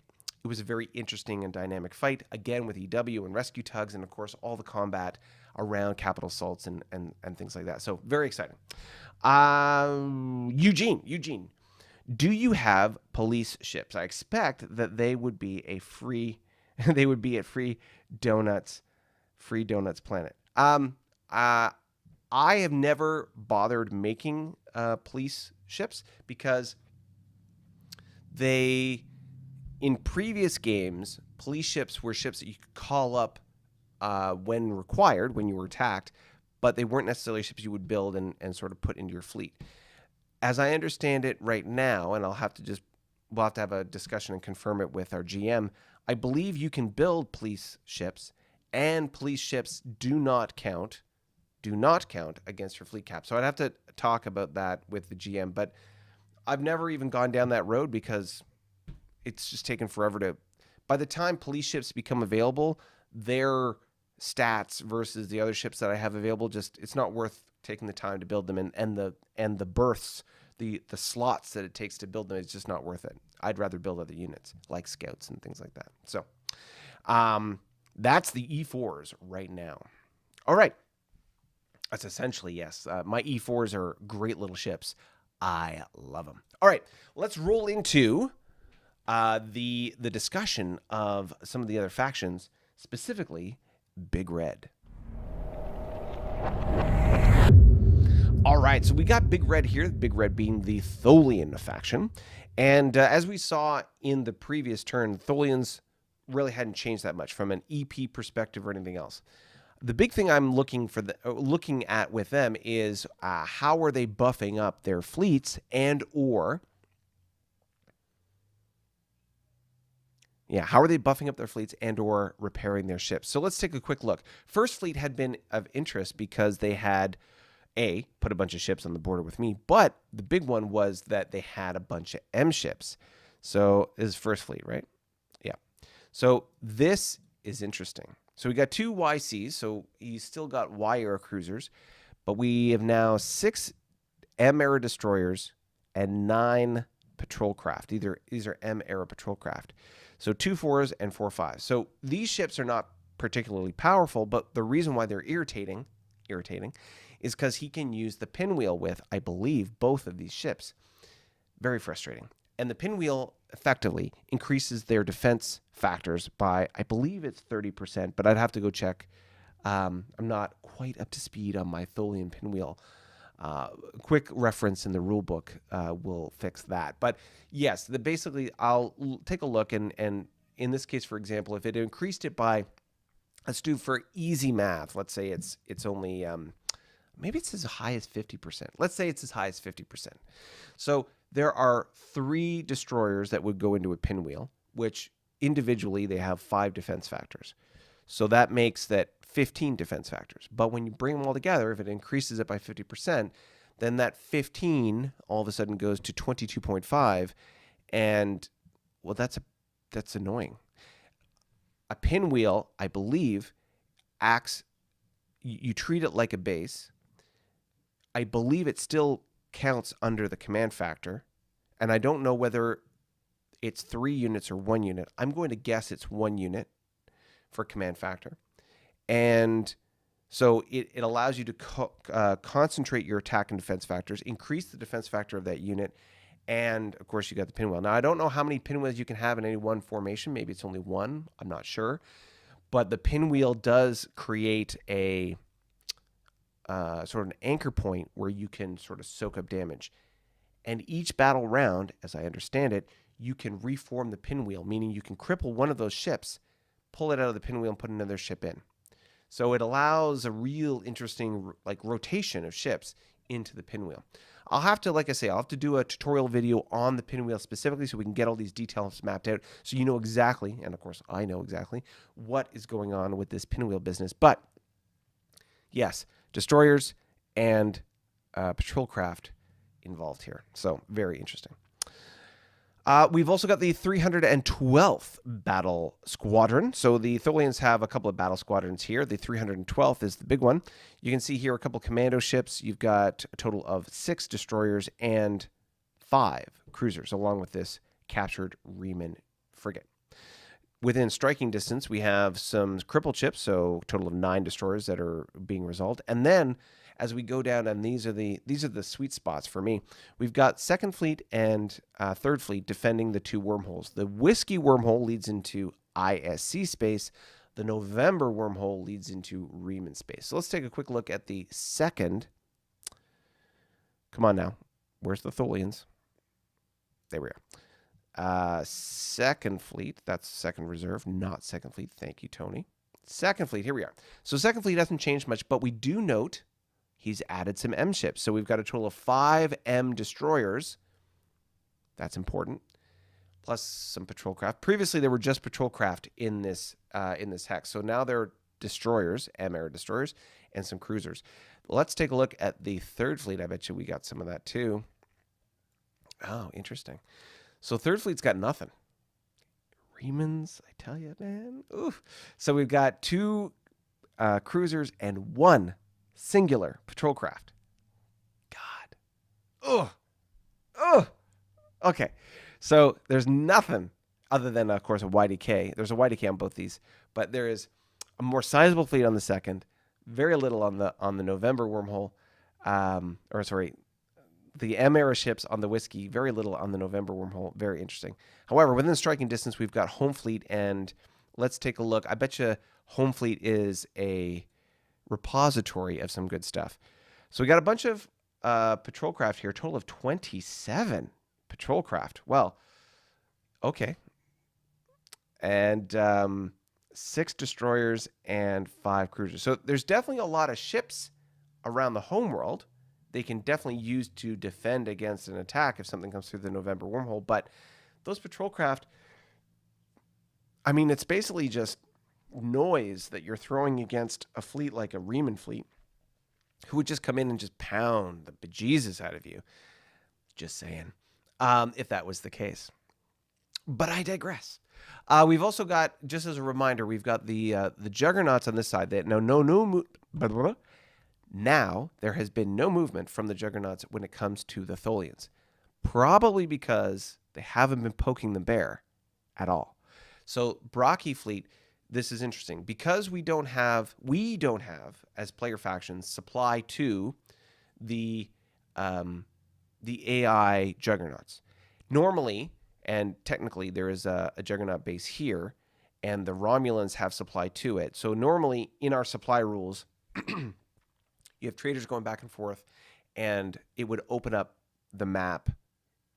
it was a very interesting and dynamic fight, again, with EW and rescue tugs, and, of course, all the combat around capital assaults and things like that. So very exciting. Eugene, do you have police ships? I expect that they would be a free, they would be at Free Donuts Planet. I have never bothered making police ships, because in previous games, police ships were ships that you could call up when required, when you were attacked, but they weren't necessarily ships you would build and sort of put into your fleet. As I understand it right now, and we'll have to have a discussion and confirm it with our GM, I believe you can build police ships, and police ships do not count against your fleet cap. So I'd have to talk about that with the GM, but I've never even gone down that road, because it's just taken forever to, by the time police ships become available, their stats versus the other ships that I have available, it's not worth taking the time to build them, and the berths, the slots that it takes to build them, it's just not worth it. I'd rather build other units like scouts and things like that. So that's the E4s right now. All right. That's essentially, yes. My E4s are great little ships. I love them. All right, let's roll into the discussion of some of the other factions, specifically Big Red. All right, so we got Big Red here, Big Red being the Tholian faction. And as we saw in the previous turn, Tholians really hadn't changed that much from an EP perspective or anything else. The big thing I'm looking at with them is how are they buffing up their fleets how are they buffing up their fleets and or repairing their ships? So let's take a quick look. First Fleet had been of interest because they had put a bunch of ships on the border with me, but the big one was that they had a bunch of M ships. So this is First Fleet, right? Yeah. So this is interesting. So we got 2 YCs, so he's still got Y-era cruisers, but we have now 6 M-era destroyers and 9 patrol craft. These are M-era patrol craft. So 2 4s and 4 5s. So these ships are not particularly powerful, but the reason why they're irritating is because he can use the pinwheel with, I believe, both of these ships. Very frustrating. And the pinwheel effectively increases their defense factors by, I believe it's 30%, but I'd have to go check. I'm not quite up to speed on my Tholian pinwheel. Quick reference in the rule book will fix that. But yes, basically I'll take a look, and in this case, for example, if it increased it by, let's do for easy math, let's say it's only, maybe it's as high as 50%. Let's say it's as high as 50%. So there are 3 destroyers that would go into a pinwheel, which individually they have 5 defense factors. So that makes that 15 defense factors. But when you bring them all together, if it increases it by 50%, then that 15 all of a sudden goes to 22.5. And, well, that's annoying. a pinwheel, I believe, acts, you treat it like a base. I believe it still counts under the command factor. And I don't know whether it's 3 units or 1 unit. I'm going to guess it's 1 unit for command factor. And so it allows you to concentrate your attack and defense factors, increase the defense factor of that unit, and, of course, you got the pinwheel. Now, I don't know how many pinwheels you can have in any one formation. Maybe it's only 1. I'm not sure. But the pinwheel does create a sort of an anchor point where you can sort of soak up damage. And each battle round, as I understand it, you can reform the pinwheel, meaning you can cripple one of those ships, pull it out of the pinwheel, and put another ship in. So it allows a real interesting rotation of ships into the pinwheel. I'll have to, like I say, I'll have to do a tutorial video on the pinwheel specifically so we can get all these details mapped out so you know exactly, and of course I know exactly, what is going on with this pinwheel business. But yes, destroyers and patrol craft involved here. So very interesting. We've also got the 312th Battle Squadron. So the Tholians have a couple of battle squadrons here. The 312th is the big one. You can see here a couple commando ships. You've got a total of 6 destroyers and 5 cruisers, along with this captured Reman frigate. Within striking distance, we have some crippled ships, so a total of 9 destroyers that are being resolved. And then, as we go down, and these are the sweet spots for me, we've got Second Fleet and Third Fleet defending the 2 wormholes. The Whiskey wormhole leads into ISC space. The November wormhole leads into Reman space. So let's take a quick look at the second. Come on now. Where's the Tholians? There we are. Second Fleet. That's Second Reserve, not Second Fleet. Thank you, Tony. Second Fleet. Here we are. So Second Fleet hasn't changed much, but we do note he's added some M ships. So we've got a total of 5 M destroyers. That's important. Plus some patrol craft. Previously, there were just patrol craft in this hex. So now there are destroyers, M-era destroyers, and some cruisers. Let's take a look at the Third Fleet. I bet you we got some of that too. Oh, interesting. So Third Fleet's got nothing. Remans, I tell you, man. Oof. So we've got 2 cruisers and 1 singular patrol craft. God. Ugh. Ugh. Okay. So there's nothing other than, of course, a YDK. There's a YDK on both these, but there is a more sizable fleet on the second. Very little on the November wormhole. The M-era ships on the Whiskey. Very little on the November wormhole. Very interesting. However, within striking distance, we've got Home Fleet, and let's take a look. I bet you Home Fleet is a repository of some good stuff. So we got a bunch of patrol craft here, a total of 27 patrol craft. Well, okay. And 6 destroyers and 5 cruisers. So there's definitely a lot of ships around the homeworld. They can definitely use to defend against an attack if something comes through the November wormhole. But those patrol craft, I mean, it's basically just noise that you're throwing against a fleet like a Reman fleet, who would just come in and just pound the bejesus out of you. Just saying, if that was the case. But I digress. We've also got, just as a reminder, we've got the Juggernauts on this side. Now there has been no movement from the Juggernauts when it comes to the Tholians, probably because they haven't been poking the bear at all. So Brockie fleet. This is interesting because we don't have as player factions supply to the AI Juggernauts. Normally, and technically, there is a Juggernaut base here, and the Romulans have supply to it. So normally, in our supply rules, you have traders going back and forth, and it would open up the map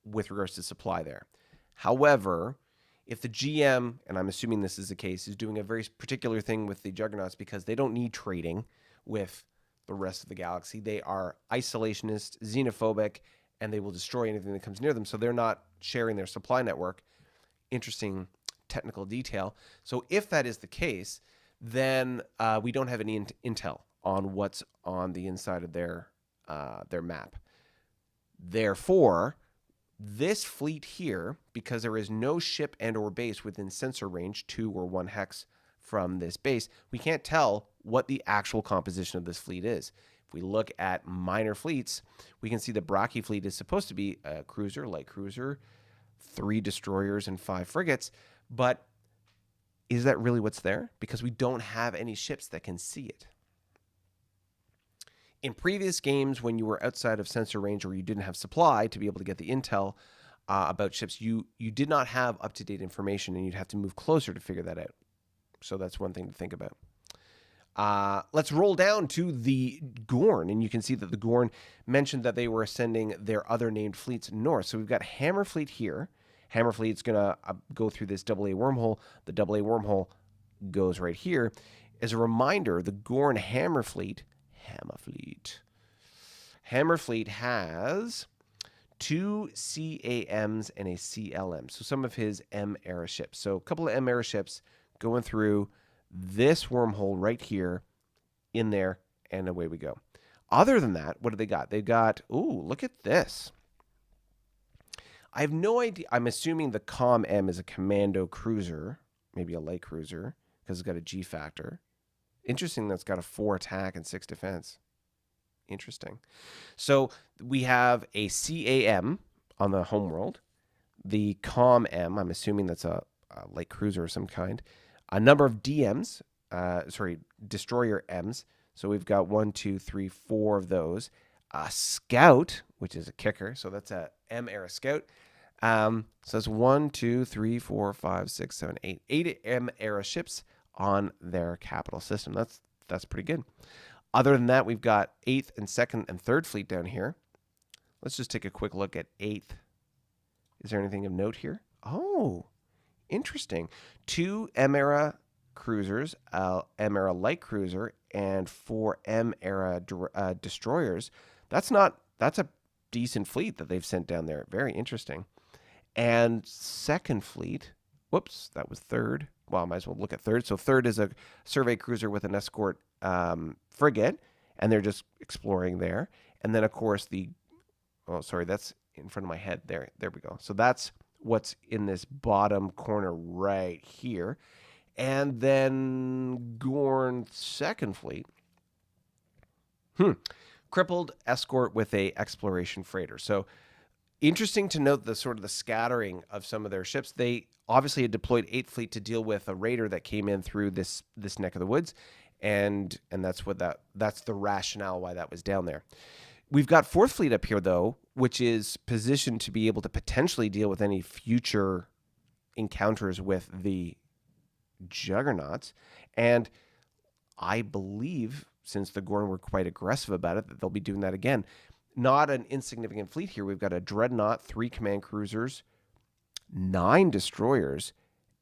with regards to supply there. However, if the GM, and I'm assuming this is the case, is doing a very particular thing with the Juggernauts because they don't need trading with the rest of the galaxy. They are isolationist, xenophobic, and they will destroy anything that comes near them. So they're not sharing their supply network. Interesting technical detail. So if that is the case, then we don't have any intel on what's on the inside of their map. Therefore, this fleet here, because there is no ship and or base within sensor range, 2 or 1 hex from this base, we can't tell what the actual composition of this fleet is. If we look at minor fleets, we can see the Brachy fleet is supposed to be a cruiser, light cruiser, 3 destroyers, and 5 frigates. But is that really what's there? Because we don't have any ships that can see it. In previous games, when you were outside of sensor range or you didn't have supply to be able to get the intel about ships, you did not have up-to-date information, and you'd have to move closer to figure that out. So that's one thing to think about. Let's roll down to the Gorn, and you can see that the Gorn mentioned that they were sending their other named fleets north. So we've got Hammer Fleet here. Hammer Fleet's going to go through this AA wormhole. The AA wormhole goes right here. As a reminder, the Gorn Hammer Fleet has 2 CAMs and a CLM. So some of his M-era ships. So a couple of M-era ships going through this wormhole right here in there, and away we go. Other than that, what do they got? They've got, ooh, look at this. I have no idea. I'm assuming the Com M is a commando cruiser, maybe a light cruiser, because it's got a G factor. Interesting that's got a 4 attack and 6 defense. Interesting. So we have a CAM on the homeworld. The Com M, I'm assuming that's a light cruiser of some kind. A number of DMs, destroyer Ms. So we've got 1, 2, 3, 4 of those. A Scout, which is a kicker. So that's a M-era Scout. So that's 1, 2, 3, 4, 5, 6, 7, 8. 8 M-era ships on their capital system. That's pretty good. Other than that, we've got 8th and 2nd and 3rd Fleet down here. Let's just take a quick look at 8th. Is there anything of note here? Oh, interesting. 2 M-era cruisers, M-era light cruiser, and 4 M-era destroyers. That's a decent fleet that they've sent down there. Very interesting. And 2nd Fleet, whoops, that was 3rd. Well, I might as well look at 3rd. So 3rd is a survey cruiser with an escort frigate, and they're just exploring there. And then, of course, that's in front of my head. There we go. So that's what's in this bottom corner right here. And then Gorn 2nd Fleet. Crippled escort with a exploration freighter. So interesting to note the sort of the scattering of some of their ships. They obviously had deployed 8th Fleet to deal with a raider that came in through this neck of the woods, and that's the rationale why that was down there. We've got 4th Fleet up here though, which is positioned to be able to potentially deal with any future encounters with the Juggernauts, and I believe, since the Gorn were quite aggressive about it, that they'll be doing that again. Not an insignificant fleet here. We've got a Dreadnought, 3 command cruisers, 9 destroyers,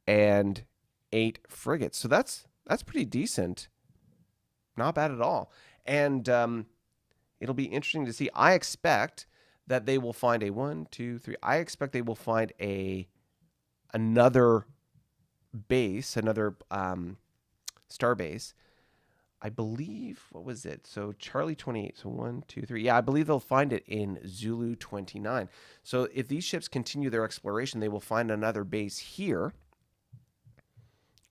and 8 frigates. So that's pretty decent. Not bad at all. And it'll be interesting to see. I expect that they will find a 1, 2, 3. I expect they will find another base, another star base. I believe, what was it? So Charlie 28. So 1, 2, 3. Yeah, I believe they'll find it in Zulu 29. So if these ships continue their exploration, they will find another base here.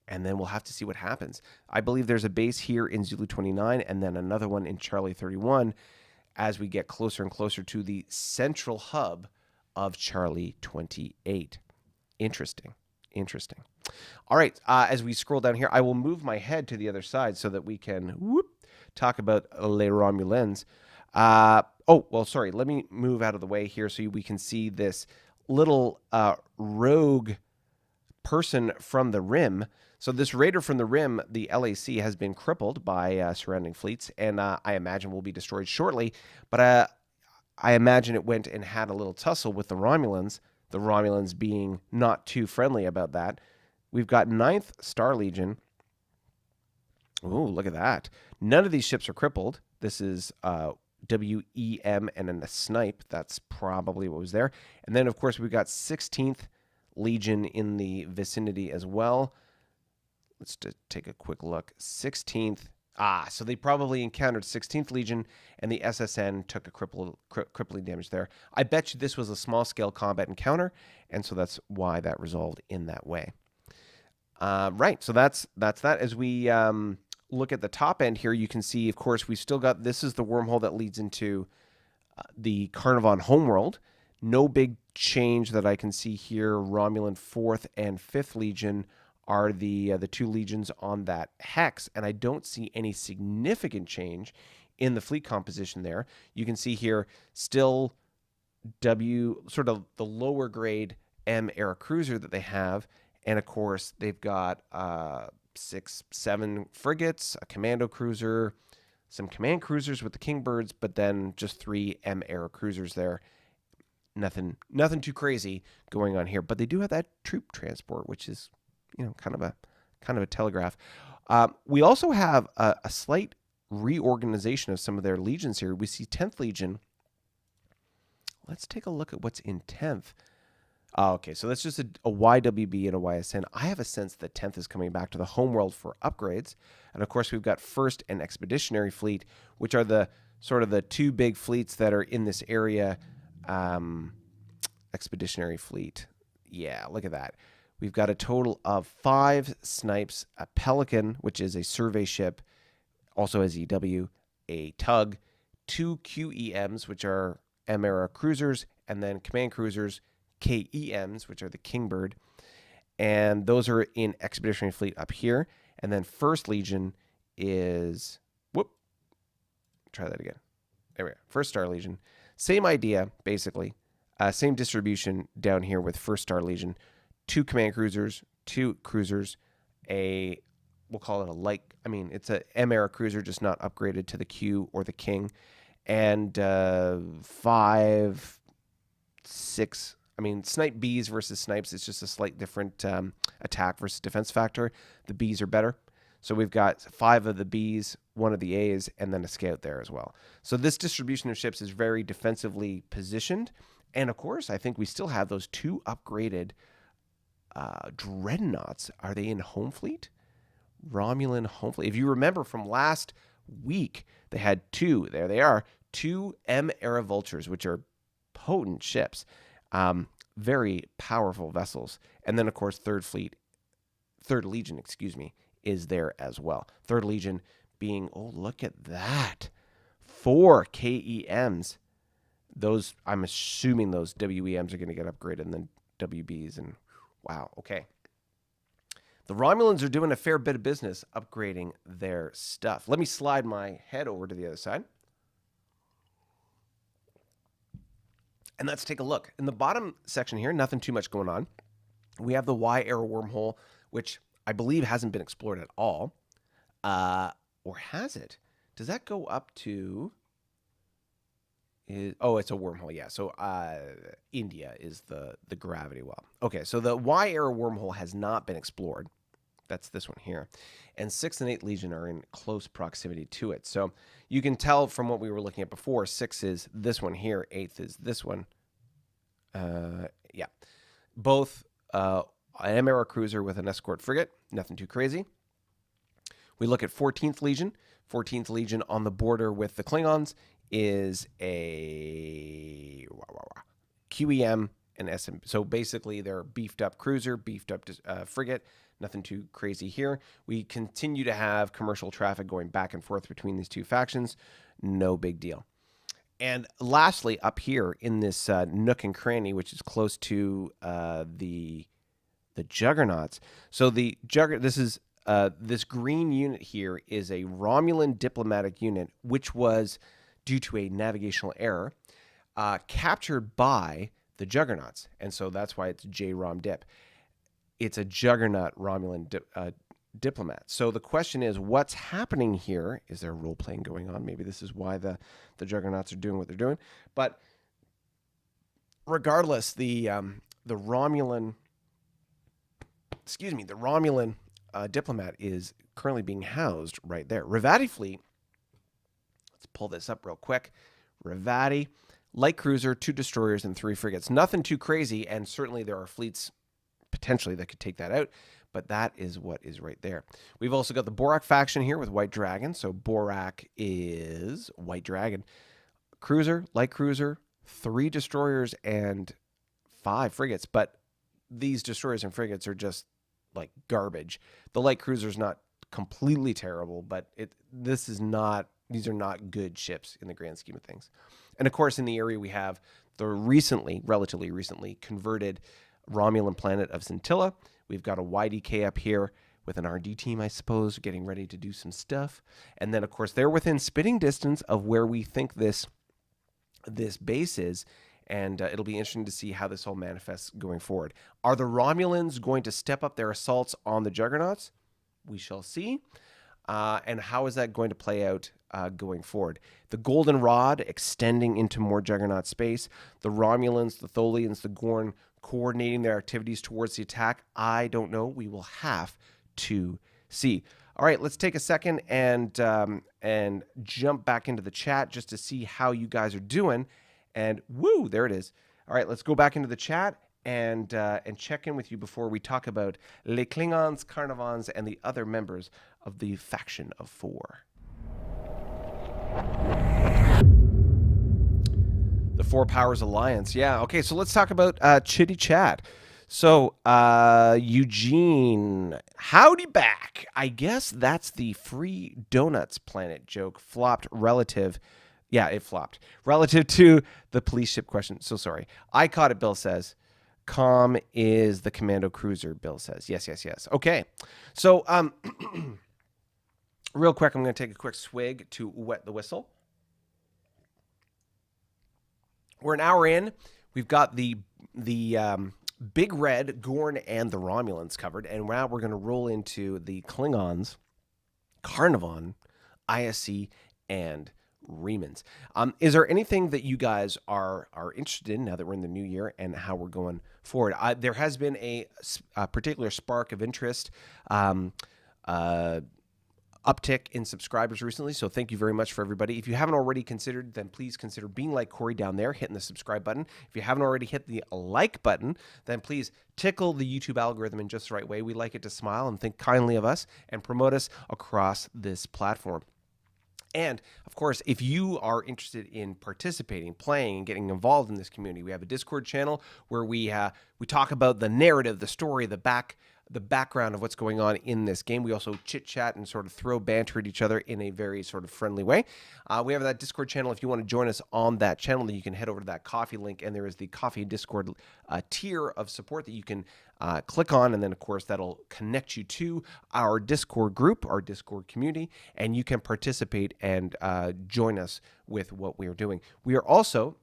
And then we'll have to see what happens. I believe there's a base here in Zulu 29 and then another one in Charlie 31 as we get closer and closer to the central hub of Charlie 28. Interesting. All right, as we scroll down here, I will move my head to the other side so that we can talk about Les Romulans. Let me move out of the way here so we can see this little rogue person from the Rim. So this raider from the Rim, the LAC, has been crippled by surrounding fleets, and I imagine will be destroyed shortly. But I imagine it went and had a little tussle with the Romulans being not too friendly about that. We've got 9th Star Legion. Ooh, look at that. None of these ships are crippled. This is WEM and then a snipe. That's probably what was there. And then, of course, we've got 16th Legion in the vicinity as well. Let's just take a quick look. 16th. So they probably encountered 16th Legion, and the SSN took a crippling damage there. I bet you this was a small-scale combat encounter, and so that's why that resolved in that way. Right. So that's that. As we look at the top end here, you can see, of course, we've still got, this is the wormhole that leads into the Carnivon homeworld. No big change that I can see here. Romulan 4th and 5th Legion are the two legions on that hex, and I don't see any significant change in the fleet composition there. You can see here still sort of the lower grade M era cruiser that they have, and of course they've got 6, 7 frigates, a commando cruiser, some command cruisers with the Kingbirds, but then just 3 M era cruisers there. Nothing too crazy going on here, but they do have that troop transport, which is, kind of a telegraph. We also have a slight reorganization of some of their legions here. We see 10th Legion. Let's take a look at what's in 10th. Okay, so that's just a YWB and a YSN. I have a sense that 10th is coming back to the homeworld for upgrades. And of course, we've got 1st and Expeditionary Fleet, which are the sort of the two big fleets that are in this area. Expeditionary Fleet. Yeah, look at that. We've got a total of 5 snipes, a Pelican, which is a survey ship, also has EW, a tug, 2 QEMs, which are M-era cruisers, and then command cruisers, KEMs, which are the Kingbird. And those are in Expeditionary Fleet up here. And then 1st Legion is, try that again. There we go. 1st Star Legion. Same idea, basically. Same distribution down here with 1st Star Legion. 2 command cruisers, 2 cruisers, we'll call it it's a M-era cruiser, just not upgraded to the Q or the King. And 5, 6, snipe Bs versus snipes, it's just a slight different attack versus defense factor. The Bs are better. So we've got 5 of the Bs, 1 of the As, and then a scout there as well. So this distribution of ships is very defensively positioned. And of course, I think we still have those 2 upgraded Dreadnoughts. Are they in home fleet? Romulan home fleet. If you remember from last week, they had 2. There they are. 2 M-era Vultures, which are potent ships. Very powerful vessels. And then, of course, 3rd Legion, is there as well. 3rd Legion being, look at that. 4 KEMs. Those, I'm assuming those WEMs are going to get upgraded, and then WBs, and wow, okay. The Romulans are doing a fair bit of business upgrading their stuff. Let me slide my head over to the other side. And let's take a look. In the bottom section here, nothing too much going on. We have the Y-era wormhole, which I believe hasn't been explored at all. Or has it? Does that go up to... it's a wormhole, yeah. So India is the gravity well. Okay, so the Y-era wormhole has not been explored. That's this one here. And 6th and 8th Legion are in close proximity to it. So you can tell from what we were looking at before, 6 is this one here, 8th is this one. Yeah. Both an M-era cruiser with an escort frigate, nothing too crazy. We look at 14th Legion. 14th Legion on the border with the Klingons is a QEM and SM. So basically they're beefed up cruiser, beefed up frigate, nothing too crazy here. We continue to have commercial traffic going back and forth between these two factions. No big deal. And lastly, up here in this nook and cranny, which is close to the Juggernauts. So this green unit here is a Romulan diplomatic unit, which was, due to a navigational error, captured by the Juggernauts. And so that's why it's JROM Dip. It's a Juggernaut Romulan diplomat. So the question is, what's happening here? Is there role-playing going on? Maybe this is why the Juggernauts are doing what they're doing. But regardless, the Romulan diplomat is currently being housed right there. Revati fleet. Let's pull this up real quick. Revati, light cruiser, 2 destroyers, and 3 frigates. Nothing too crazy, and certainly there are fleets potentially that could take that out, but that is what is right there. We've also got the Borak faction here with White Dragon. So Borak is White Dragon. Cruiser, light cruiser, 3 destroyers, and 5 frigates. But these destroyers and frigates are just like garbage. The light cruiser is not completely terrible, but these are not good ships in the grand scheme of things. And of course, in the area we have the relatively recently converted Romulan planet of Scintilla. We've got a YDK up here with an RD team, I suppose, getting ready to do some stuff. And then, of course, they're within spitting distance of where we think this base is. And it'll be interesting to see how this all manifests going forward. Are the Romulans going to step up their assaults on the Juggernauts? We shall see. And how is that going to play out going forward? The Golden Rod extending into more Juggernaut space. The Romulans, the Tholians, the Gorn coordinating their activities towards the attack. I don't know. We will have to see. All right, let's take a second and jump back into the chat just to see how you guys are doing. And woo, there it is. All right, let's go back into the chat and check in with you before we talk about Les Klingons, Carnivons, and the other members of the Faction of Four. The Four Powers Alliance. Yeah, okay, so let's talk about Chitty Chat. So, Eugene, howdy back. I guess that's the free donuts planet joke flopped relative. Yeah, it flopped. Relative to the police ship question. So sorry. I caught it, Bill says. Com is the commando cruiser, Bill says. Yes. Okay. So, real quick, I'm going to take a quick swig to wet the whistle. We're an hour in. We've got the Big Red, Gorn, and the Romulans covered. And now we're going to roll into the Klingons, Carnivon, ISC, and Remans. Is there anything that you guys are interested in now that we're in the new year and how we're going forward? There has been a particular spark of interest, uptick in subscribers recently, so thank you very much for everybody. If you haven't already considered, then please consider being like Corey down there, hitting the subscribe button. If you haven't already hit the like button, then please tickle the YouTube algorithm in just the right way. We like it to smile and think kindly of us and promote us across this platform. And, of course, if you are interested in participating, playing, and getting involved in this community, we have a Discord channel where we talk about the narrative, the story, the background of what's going on in this game. We also chit-chat and sort of throw banter at each other in a very sort of friendly way. We have that Discord channel. If you want to join us on that channel, then you can head over to that coffee link, and there is the Coffee Discord tier of support that you can click on, and then, of course, that'll connect you to our Discord group, our Discord community, and you can participate and join us with what we are doing. We are also...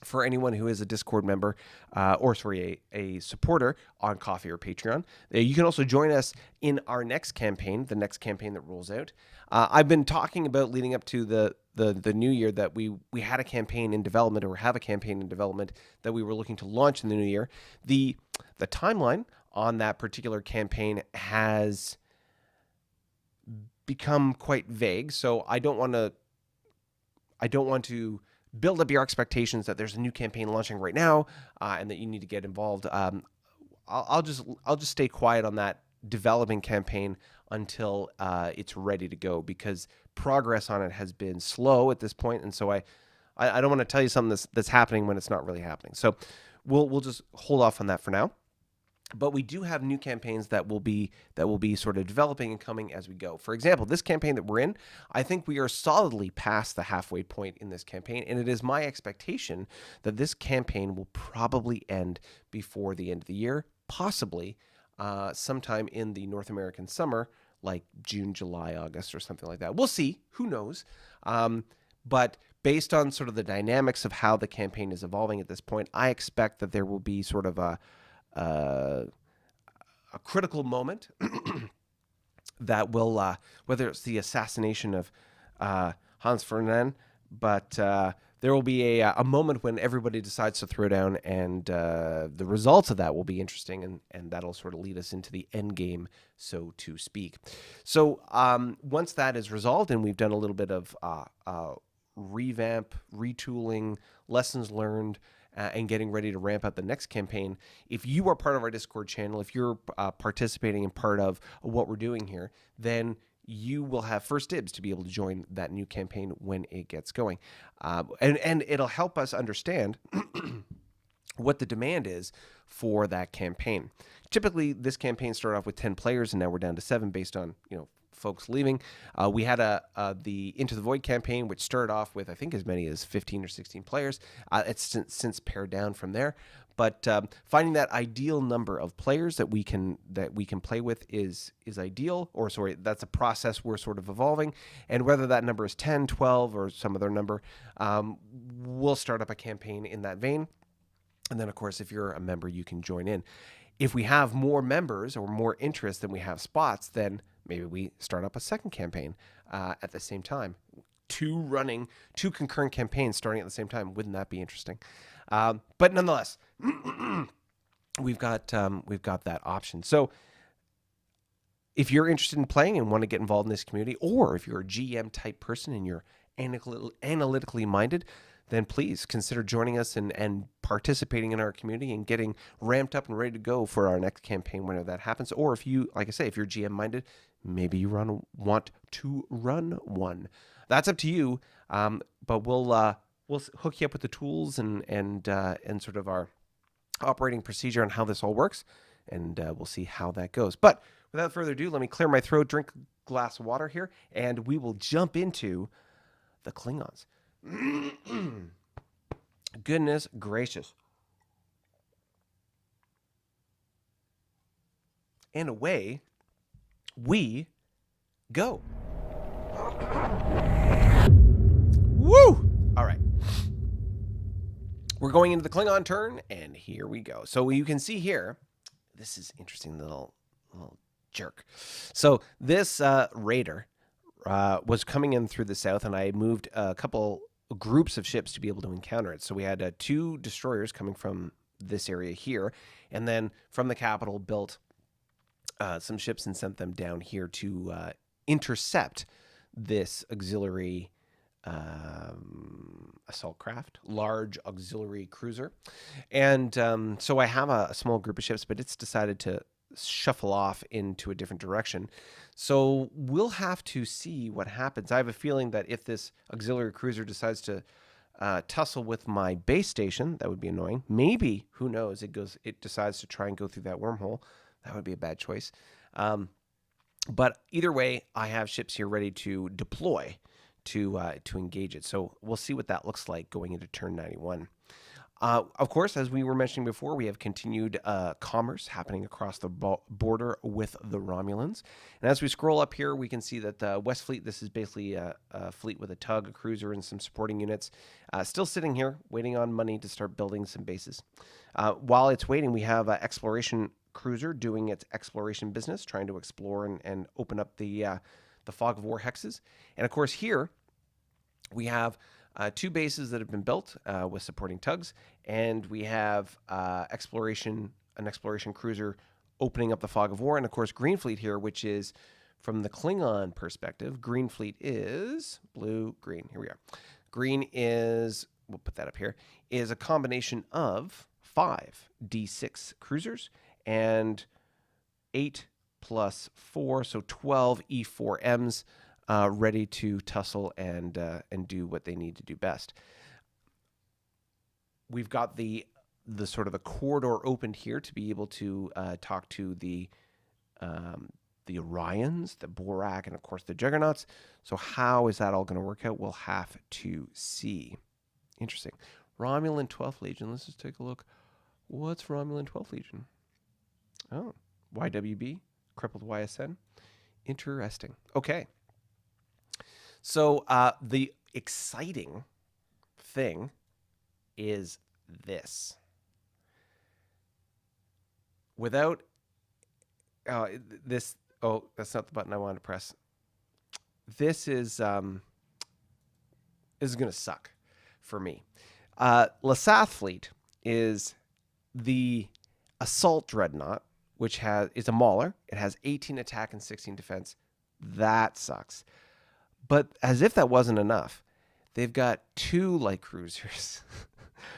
for anyone who is a Discord member, a supporter on Coffee or Patreon, you can also join us in our next campaign, the next campaign that rolls out. I've been talking about leading up to the new year that we had a campaign in development, or have a campaign in development that we were looking to launch in the new year. The timeline on that particular campaign has become quite vague, so I don't want to build up your expectations that there's a new campaign launching right now and that you need to get involved. I'll just stay quiet on that developing campaign until it's ready to go, because progress on it has been slow at this point, and so I don't want to tell you something that's happening when it's not really happening. So we'll just hold off on that for now. But we do have new campaigns that will be sort of developing and coming as we go. For example, this campaign that we're in, I think we are solidly past the halfway point in this campaign, and it is my expectation that this campaign will probably end before the end of the year, possibly sometime in the North American summer, like June, July, August, or something like that. We'll see. Who knows? But based on sort of the dynamics of how the campaign is evolving at this point, I expect that there will be sort of a critical moment that will, whether it's the assassination of Hans Ferdinand, but there will be a moment when everybody decides to throw down, and the results of that will be interesting, and that'll sort of lead us into the end game, so to speak. So once that is resolved and we've done a little bit of revamp, retooling, lessons learned, and getting ready to ramp up the next campaign, if you are part of our Discord channel, if you're participating in part of what we're doing here, then you will have first dibs to be able to join that new campaign when it gets going. And it'll help us understand what the demand is for that campaign. Typically, this campaign started off with 10 players, and now we're down to 7 based on, folks leaving. We had the Into the Void campaign, which started off with, I think, as many as 15 or 16 players. It's since pared down from there. But finding that ideal number of players that we can play with is ideal, or sorry, that's a process we're sort of evolving. And whether that number is 10, 12, or some other number, we'll start up a campaign in that vein. And then, of course, if you're a member, you can join in. If we have more members or more interest than we have spots, then maybe we start up a second campaign at the same time. Two concurrent campaigns starting at the same time. Wouldn't that be interesting? But nonetheless, we've got that option. So if you're interested in playing and want to get involved in this community, or if you're a GM type person and you're analytically minded, then please consider joining us and participating in our community and getting ramped up and ready to go for our next campaign whenever that happens. Or if you, like I say, if you're GM minded, maybe you want to run one. That's up to you. But we'll hook you up with the tools and sort of our operating procedure on how this all works, and we'll see how that goes. But without further ado, let me clear my throat, drink a glass of water here, and we will jump into the Klingons. Goodness gracious. And away we go. Woo! All right. We're going into the Klingon turn, and here we go. So you can see here, this is interesting little jerk. So this raider was coming in through the south, and I moved a couple groups of ships to be able to encounter it. So we had 2 destroyers coming from this area here, and then from the capital built some ships and sent them down here to intercept this auxiliary assault craft, large auxiliary cruiser. And so I have a small group of ships, but it's decided to shuffle off into a different direction. So we'll have to see what happens. I have a feeling that if this auxiliary cruiser decides to tussle with my base station, that would be annoying. Maybe, who knows, it decides to try and go through that wormhole. That would be a bad choice. But either way, I have ships here ready to deploy to engage it. So we'll see what that looks like going into turn 91. Of course, as we were mentioning before, we have continued commerce happening across the border with the Romulans. And as we scroll up here, we can see that the West Fleet, this is basically a fleet with a tug, a cruiser, and some supporting units, still sitting here waiting on money to start building some bases. While it's waiting, we have an exploration cruiser doing its exploration business, trying to explore and open up the Fog of War hexes. And of course, here we have 2 bases that have been built with supporting tugs, and we have an exploration cruiser opening up the Fog of War, and of course Green Fleet here, which is from the Klingon perspective. Green Fleet is blue, green. Here we are. Green is, we'll put that up here, is a combination of 5 D6 cruisers and 8 plus 4, so 12 E4Ms. Ready to tussle and do what they need to do best. We've got the sort of the corridor opened here to be able to talk to the Orions, the Borak, and of course the Juggernauts. So how is that all going to work out? We'll have to see. Interesting. Romulan 12th Legion. Let's just take a look. What's Romulan 12th Legion? Oh, YWB, crippled YSN. Interesting. Okay. So the exciting thing is this. Without this, oh, that's not the button I wanted to press. This is going to suck for me. Lasath Fleet is the assault dreadnought, which is a mauler. It has 18 attack and 16 defense. That sucks. But as if that wasn't enough, they've got 2 light cruisers,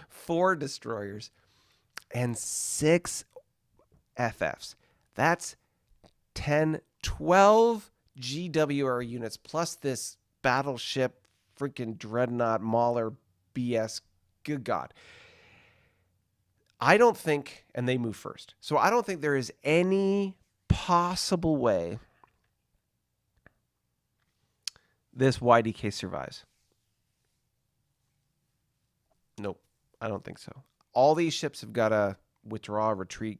4 destroyers, and 6 FFs. That's 10, 12 GWR units, plus this battleship, freaking dreadnought, mauler, BS. Good God. I don't think, and they move first, so I don't think there is any possible way this YDK survives. Nope, I don't think so. All these ships have got to withdraw, retreat,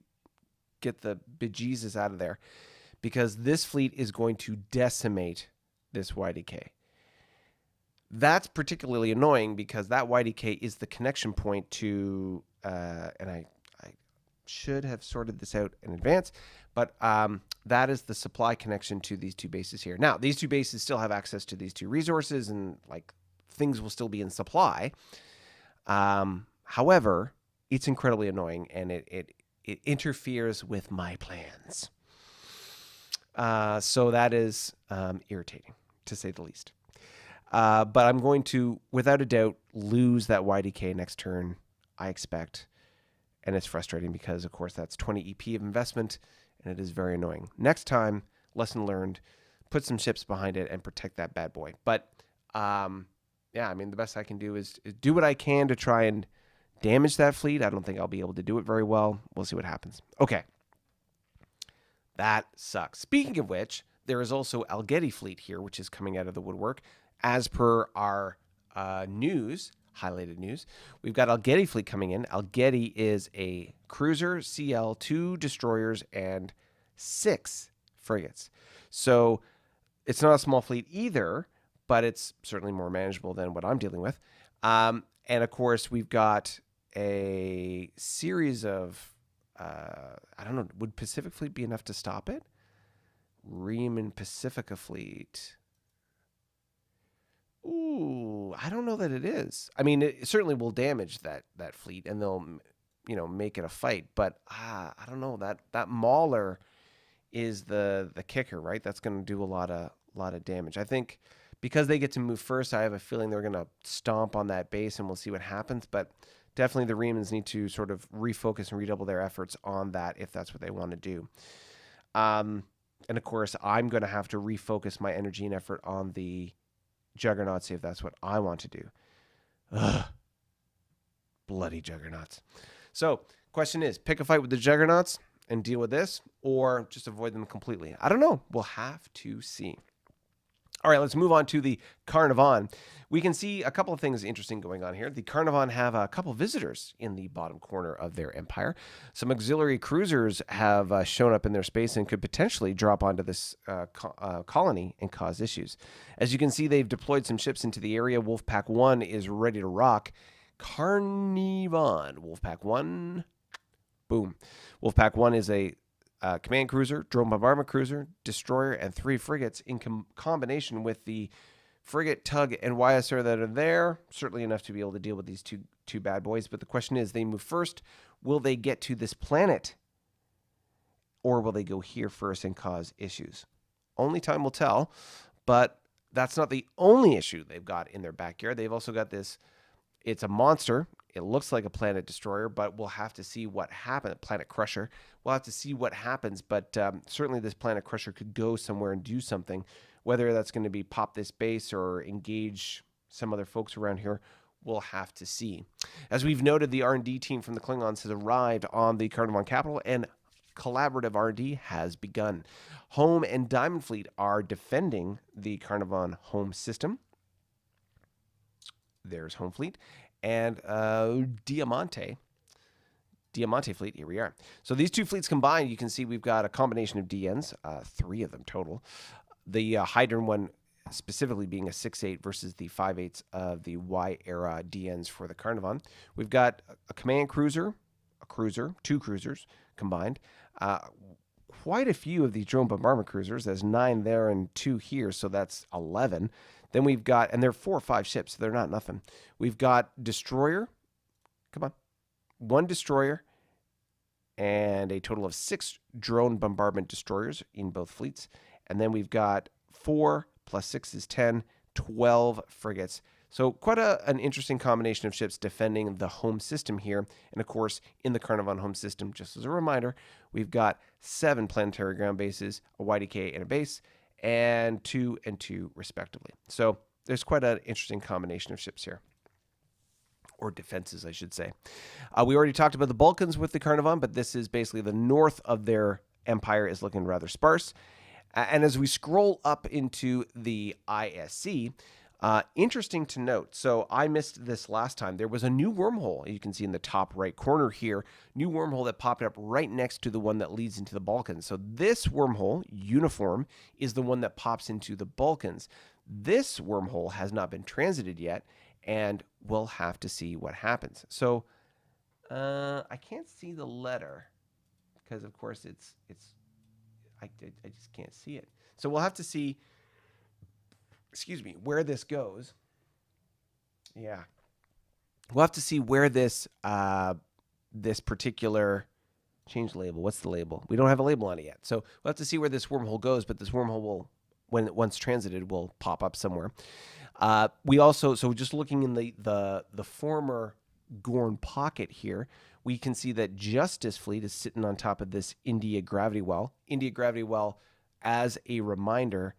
get the bejesus out of there, because this fleet is going to decimate this YDK. That's particularly annoying because that YDK is the connection point to, and I should have sorted this out in advance, but that is the supply connection to these two bases here. Now, these two bases still have access to these two resources, and like things will still be in supply. However, it's incredibly annoying, and it interferes with my plans. So that is irritating, to say the least. But I'm going to, without a doubt, lose that YDK next turn, I expect. And it's frustrating because, of course, that's 20 EP of investment, and it is very annoying. Next time, lesson learned, put some ships behind it and protect that bad boy. But, yeah, I mean, the best I can do is do what I can to try and damage that fleet. I don't think I'll be able to do it very well. We'll see what happens. Okay. That sucks. Speaking of which, there is also Algeti fleet here, which is coming out of the woodwork. As per our news, highlighted news, we've got Algeti fleet coming in. Algeti is a cruiser, CL, 2 destroyers, and 6 frigates. So it's not a small fleet either, but it's certainly more manageable than what I'm dealing with. And of course, we've got a series of, I don't know, would Pacific Fleet be enough to stop it? Reman Pacifica Fleet. Ooh, I don't know that it is. I mean, it certainly will damage that fleet, and they'll, make it a fight. But I don't know, that Mauler is the kicker, right? That's going to do a lot of damage. I think because they get to move first, I have a feeling they're going to stomp on that base, and we'll see what happens. But definitely, the Remans need to sort of refocus and redouble their efforts on that if that's what they want to do. And of course, I'm going to have to refocus my energy and effort on the Juggernauts if that's what I want to do. Ugh. Bloody Juggernauts. So, question is, pick a fight with the Juggernauts and deal with this, or just avoid them completely? I don't know. We'll have to see. All right, let's move on to the Carnivon. We can see a couple of things interesting going on here. The Carnivon have a couple visitors in the bottom corner of their empire. Some auxiliary cruisers have shown up in their space and could potentially drop onto this colony and cause issues. As you can see, they've deployed some ships into the area. Wolfpack 1 is ready to rock. Carnivon. Wolfpack 1. Boom. Wolfpack 1 is a command cruiser, drone bombardment cruiser, destroyer, and 3 frigates in combination with the frigate, tug, and YSR that are there. Certainly enough to be able to deal with these two bad boys. But the question is, they move first. Will they get to this planet? Or will they go here first and cause issues? Only time will tell. But that's not the only issue they've got in their backyard. They've also got this. It's a monster. It looks like a planet destroyer, but we'll have to see what happens. Planet crusher. We'll have to see what happens, but certainly this planet crusher could go somewhere and do something. Whether that's going to be pop this base or engage some other folks around here, we'll have to see. As we've noted, the R&D team from the Klingons has arrived on the Carnivon capital, and collaborative R&D has begun. Home and Diamond Fleet are defending the Carnivon home system. There's Home Fleet. And Diamante fleet, here we are. So these two fleets combined, you can see we've got a combination of DNs, 3 of them total. The Hydran one specifically being a 6.8 versus the 5.8s of the Y-era DNs for the Carnivon. We've got a command cruiser, a cruiser, 2 cruisers combined. Quite a few of these drone bombardment cruisers. There's 9 there and 2 here, so that's 11. Then we've got, and they're 4 or 5 ships, so they're not nothing. We've got destroyer, come on, 1 destroyer, and a total of 6 drone bombardment destroyers in both fleets. And then we've got 4 plus 6 is 10, 12 frigates. So quite an interesting combination of ships defending the home system here. And of course, in the Carnivon home system, just as a reminder, we've got 7 planetary ground bases, a YDK and a base, and 2 and 2 respectively. So there's quite an interesting combination of ships here. or defenses, I should say. We already talked about the Balkans with the Carnivon, but this is basically the north of their empire is looking rather sparse. And as we scroll up into the ISC, interesting to note, so I missed this last time. There was a new wormhole, you can see in the top right corner here, new wormhole that popped up right next to the one that leads into the Balkans. So this wormhole, uniform, is the one that pops into the Balkans. This wormhole has not been transited yet, and we'll have to see what happens. So I can't see the letter because, of course, I just can't see it. So we'll have to see, excuse me, where this goes. Yeah. We'll have to see where this this particular change label. What's the label? We don't have a label on it yet. So we'll have to see where this wormhole goes, but this wormhole will, once transited, will pop up somewhere. We also, so just looking in the former Gorn pocket here, we can see that Justice Fleet is sitting on top of this India gravity well. India gravity well, as a reminder,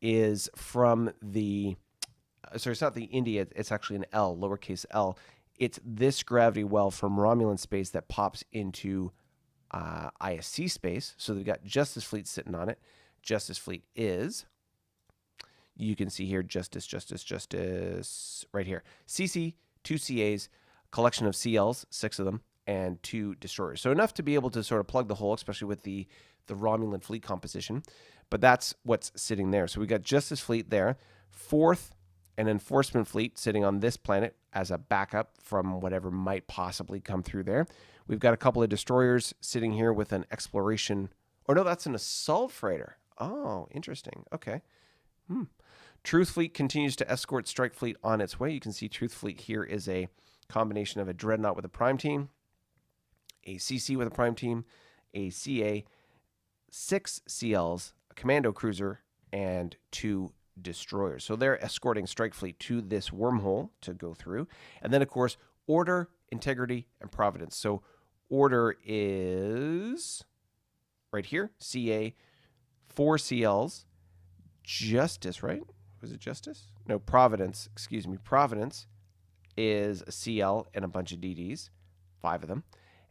is from the, sorry, it's not the India, it's actually an L, lowercase l. It's this gravity well from Romulan space that pops into ISC space. So they've got Justice Fleet sitting on it. Justice Fleet is, you can see here, Justice, right here. CC, 2 CAs, collection of CLs, 6 of them, and 2 destroyers. So enough to be able to sort of plug the hole, especially with the Romulan fleet composition. But that's what's sitting there. So we got Justice Fleet there, 4th and Enforcement Fleet sitting on this planet as a backup from whatever might possibly come through there. We've got a couple of destroyers sitting here with an exploration. Or no, that's an assault freighter. Oh, interesting. Okay. Truth Fleet continues to escort Strike Fleet on its way. You can see Truth Fleet here is a combination of a Dreadnought with a Prime Team, a CC with a Prime Team, a CA, 6 CLs, a Commando Cruiser, and 2 destroyers. So they're escorting Strike Fleet to this wormhole to go through. And then, of course, Order, Integrity, and Providence. So Order is right here, CA, 4 CLs, Justice, right? Was it Justice? No, Providence, excuse me. Providence is a CL and a bunch of DDs, 5 of them.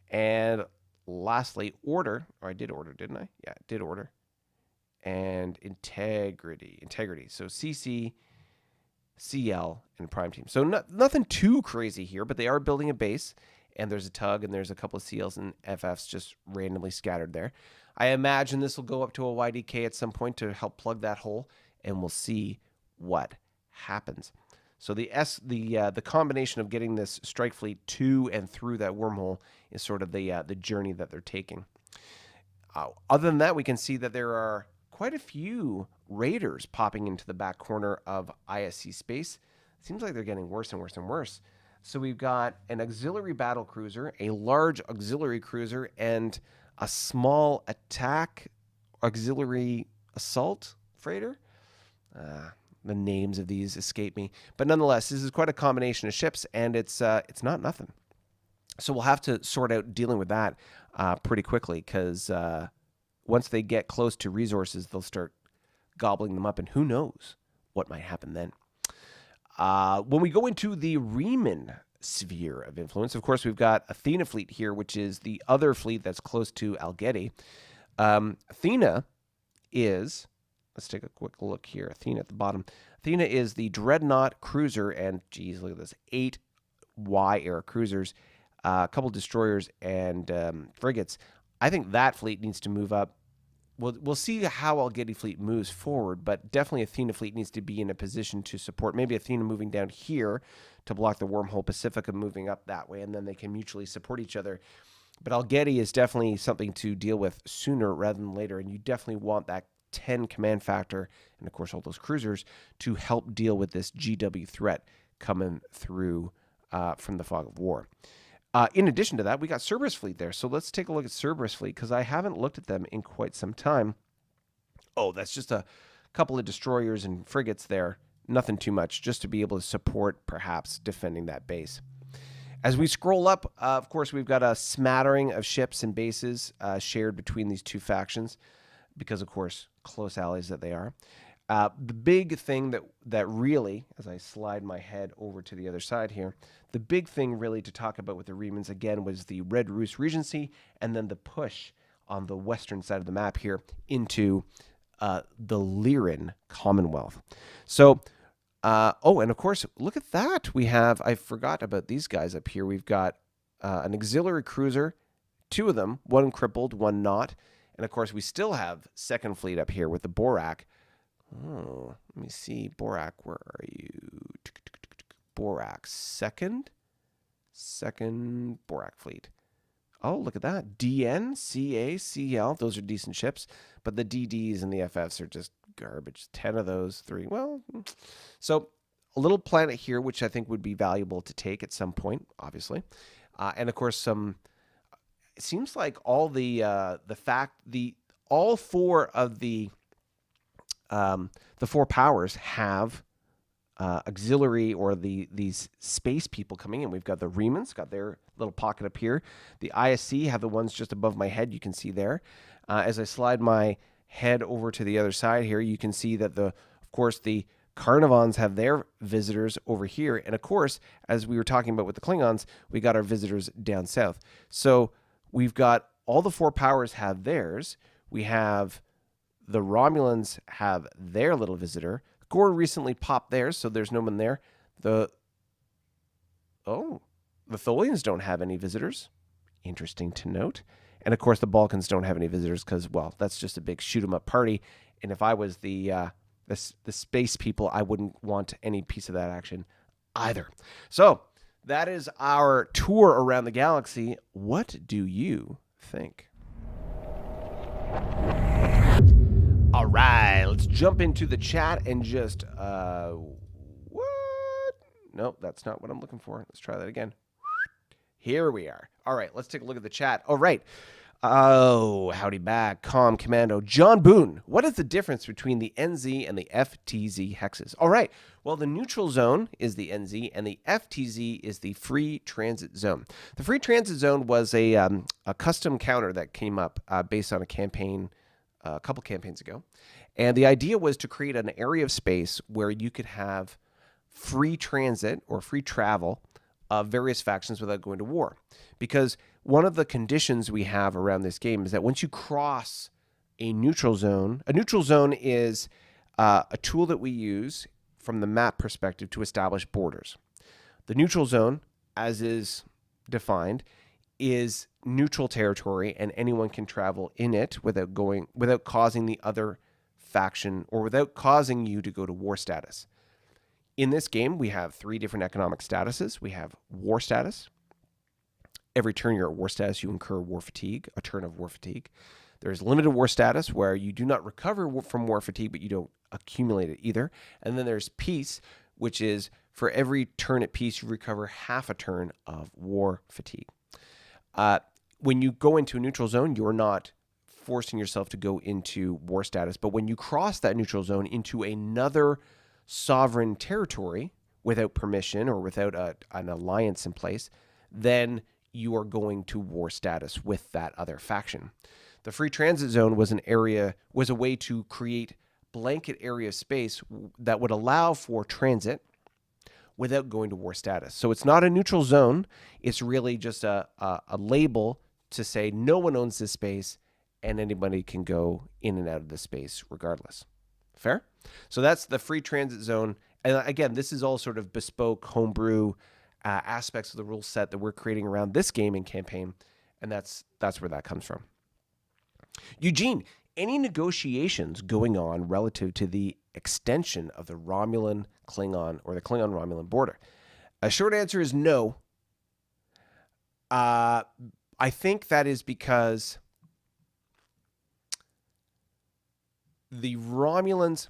And lastly, Order, or I did Order, didn't I? Yeah, I did Order. And Integrity. So CC, CL, and Prime Team. So nothing too crazy here, but they are building a base, and there's a tug, and there's a couple of CLs and FFs just randomly scattered there. I imagine this will go up to a YDK at some point to help plug that hole, and we'll see what happens. So the combination of getting this Strike Fleet to and through that wormhole is sort of the journey that they're taking. Other than that, we can see that there are quite a few raiders popping into the back corner of ISC space. It seems like they're getting worse and worse and worse. So we've got an auxiliary battle cruiser, a large auxiliary cruiser, and a small attack auxiliary assault freighter. The names of these escape me, but nonetheless, this is quite a combination of ships, and it's not nothing. So we'll have to sort out dealing with that pretty quickly, because once they get close to resources, they'll start gobbling them up, and who knows what might happen then. When we go into the Reman sphere of influence, of course, we've got Athena Fleet here, which is the other fleet that's close to Algeti. Athena is, let's take a quick look here. Athena at the bottom. Athena is the Dreadnought cruiser, and geez, look at this, 8 Y-era cruisers, a couple destroyers, and frigates. I think that fleet needs to move up. We'll see how Algeti Fleet moves forward, but definitely Athena Fleet needs to be in a position to support. Maybe Athena moving down here to block the wormhole, Pacifica moving up that way, and then they can mutually support each other. But Algeti is definitely something to deal with sooner rather than later, and you definitely want that 10 command factor, and of course all those cruisers, to help deal with this GW threat coming through from the fog of war. In addition to that, we got Cerberus Fleet there. So let's take a look at Cerberus Fleet, because I haven't looked at them in quite some time. Oh, that's just a couple of destroyers and frigates there. Nothing too much, just to be able to support, perhaps, defending that base. As we scroll up, of course, we've got a smattering of ships and bases shared between these two factions, because, of course, close allies that they are. The big thing that really, as I slide my head over to the other side here, the big thing really to talk about with the Remans, again, was the Red Roost Regency, and then the push on the western side of the map here into the Lyran Commonwealth. So, oh, and of course, look at that. We have, I forgot about these guys up here. We've got an auxiliary cruiser, 2 of them, one crippled, one not. And of course, we still have second fleet up here with the Borak. Oh, let me see. Borak, where are you? Borak, second Borak fleet. Oh, look at that. DN, CA, CL, those are decent ships. But the DDs and the FFs are just garbage. 10 of those, 3. Well, so a little planet here, which I think would be valuable to take at some point, obviously. And of course, it seems like all all 4 of the 4 powers have auxiliary or these space people coming in. We've got the Remans, got their little pocket up here. The ISC have the ones just above my head. You can see there. As I slide my head over to the other side here, you can see that of course, the Carnivons have their visitors over here. And of course, as we were talking about with the Klingons, we got our visitors down south. So we've got all the 4 powers have theirs. We have the Romulans have their little visitor. Gore recently popped theirs, so there's no one there. The Tholians don't have any visitors. Interesting to note. And of course, the Balkans don't have any visitors because, well, that's just a big shoot-'em-up party. And if I was the space people, I wouldn't want any piece of that action either. So that is our tour around the galaxy. What do you think? All right, let's jump into the chat and just, what? Nope, that's not what I'm looking for. Let's try that again. Here we are. All right, let's take a look at the chat. All right. Oh, howdy back. Calm Commando. John Boone, what is the difference between the NZ and the FTZ hexes? All right. Well, the neutral zone is the NZ, and the FTZ is the free transit zone. The free transit zone was a custom counter that came up based on a campaign a couple campaigns ago. And the idea was to create an area of space where you could have free transit or free travel of various factions without going to war. Because one of the conditions we have around this game is that once you cross a neutral zone is a tool that we use from the map perspective to establish borders. The neutral zone, as is defined, is neutral territory, and anyone can travel in it without causing the other faction or without causing you to go to war status. In this game, we have 3 different economic statuses. We have war status. Every turn you're at war status, you incur war fatigue, a turn of war fatigue. There's limited war status, where you do not recover from war fatigue, but you don't accumulate it either. And then there's peace, which is for every turn at peace, you recover half a turn of war fatigue. When you go into a neutral zone, you're not forcing yourself to go into war status. But when you cross that neutral zone into another sovereign territory without permission or without an alliance in place, then you are going to war status with that other faction. The free transit zone was a way to create blanket area space that would allow for transit without going to war status. So it's not a neutral zone. It's really just a label to say no one owns this space and anybody can go in and out of the space regardless. Fair? So that's the free transit zone. And again, this is all sort of bespoke homebrew aspects of the rule set that we're creating around this gaming campaign. And that's where that comes from. Eugene, any negotiations going on relative to the extension of the Romulan-Klingon or the Klingon-Romulan border? A short answer is no. I think that is because the Romulans...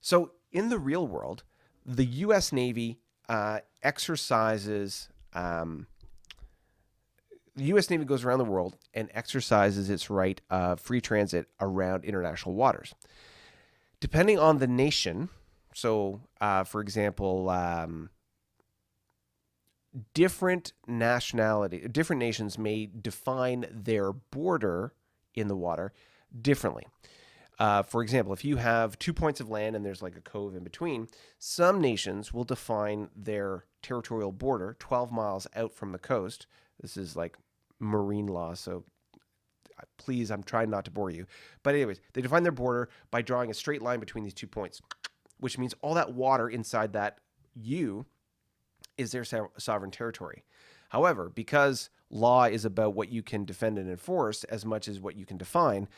So in the real world, the U.S. Navy exercises... the U.S. Navy goes around the world and exercises its right of free transit around international waters. Depending on the nation, so for example, different nations may define their border in the water differently. For example, if you have 2 points of land and there's like a cove in between, some nations will define their territorial border 12 miles out from the coast. This is like marine law, so please, I'm trying not to bore you. But anyways, they define their border by drawing a straight line between these 2 points, which means all that water inside that U is their sovereign territory. However, because law is about what you can defend and enforce as much as what you can define,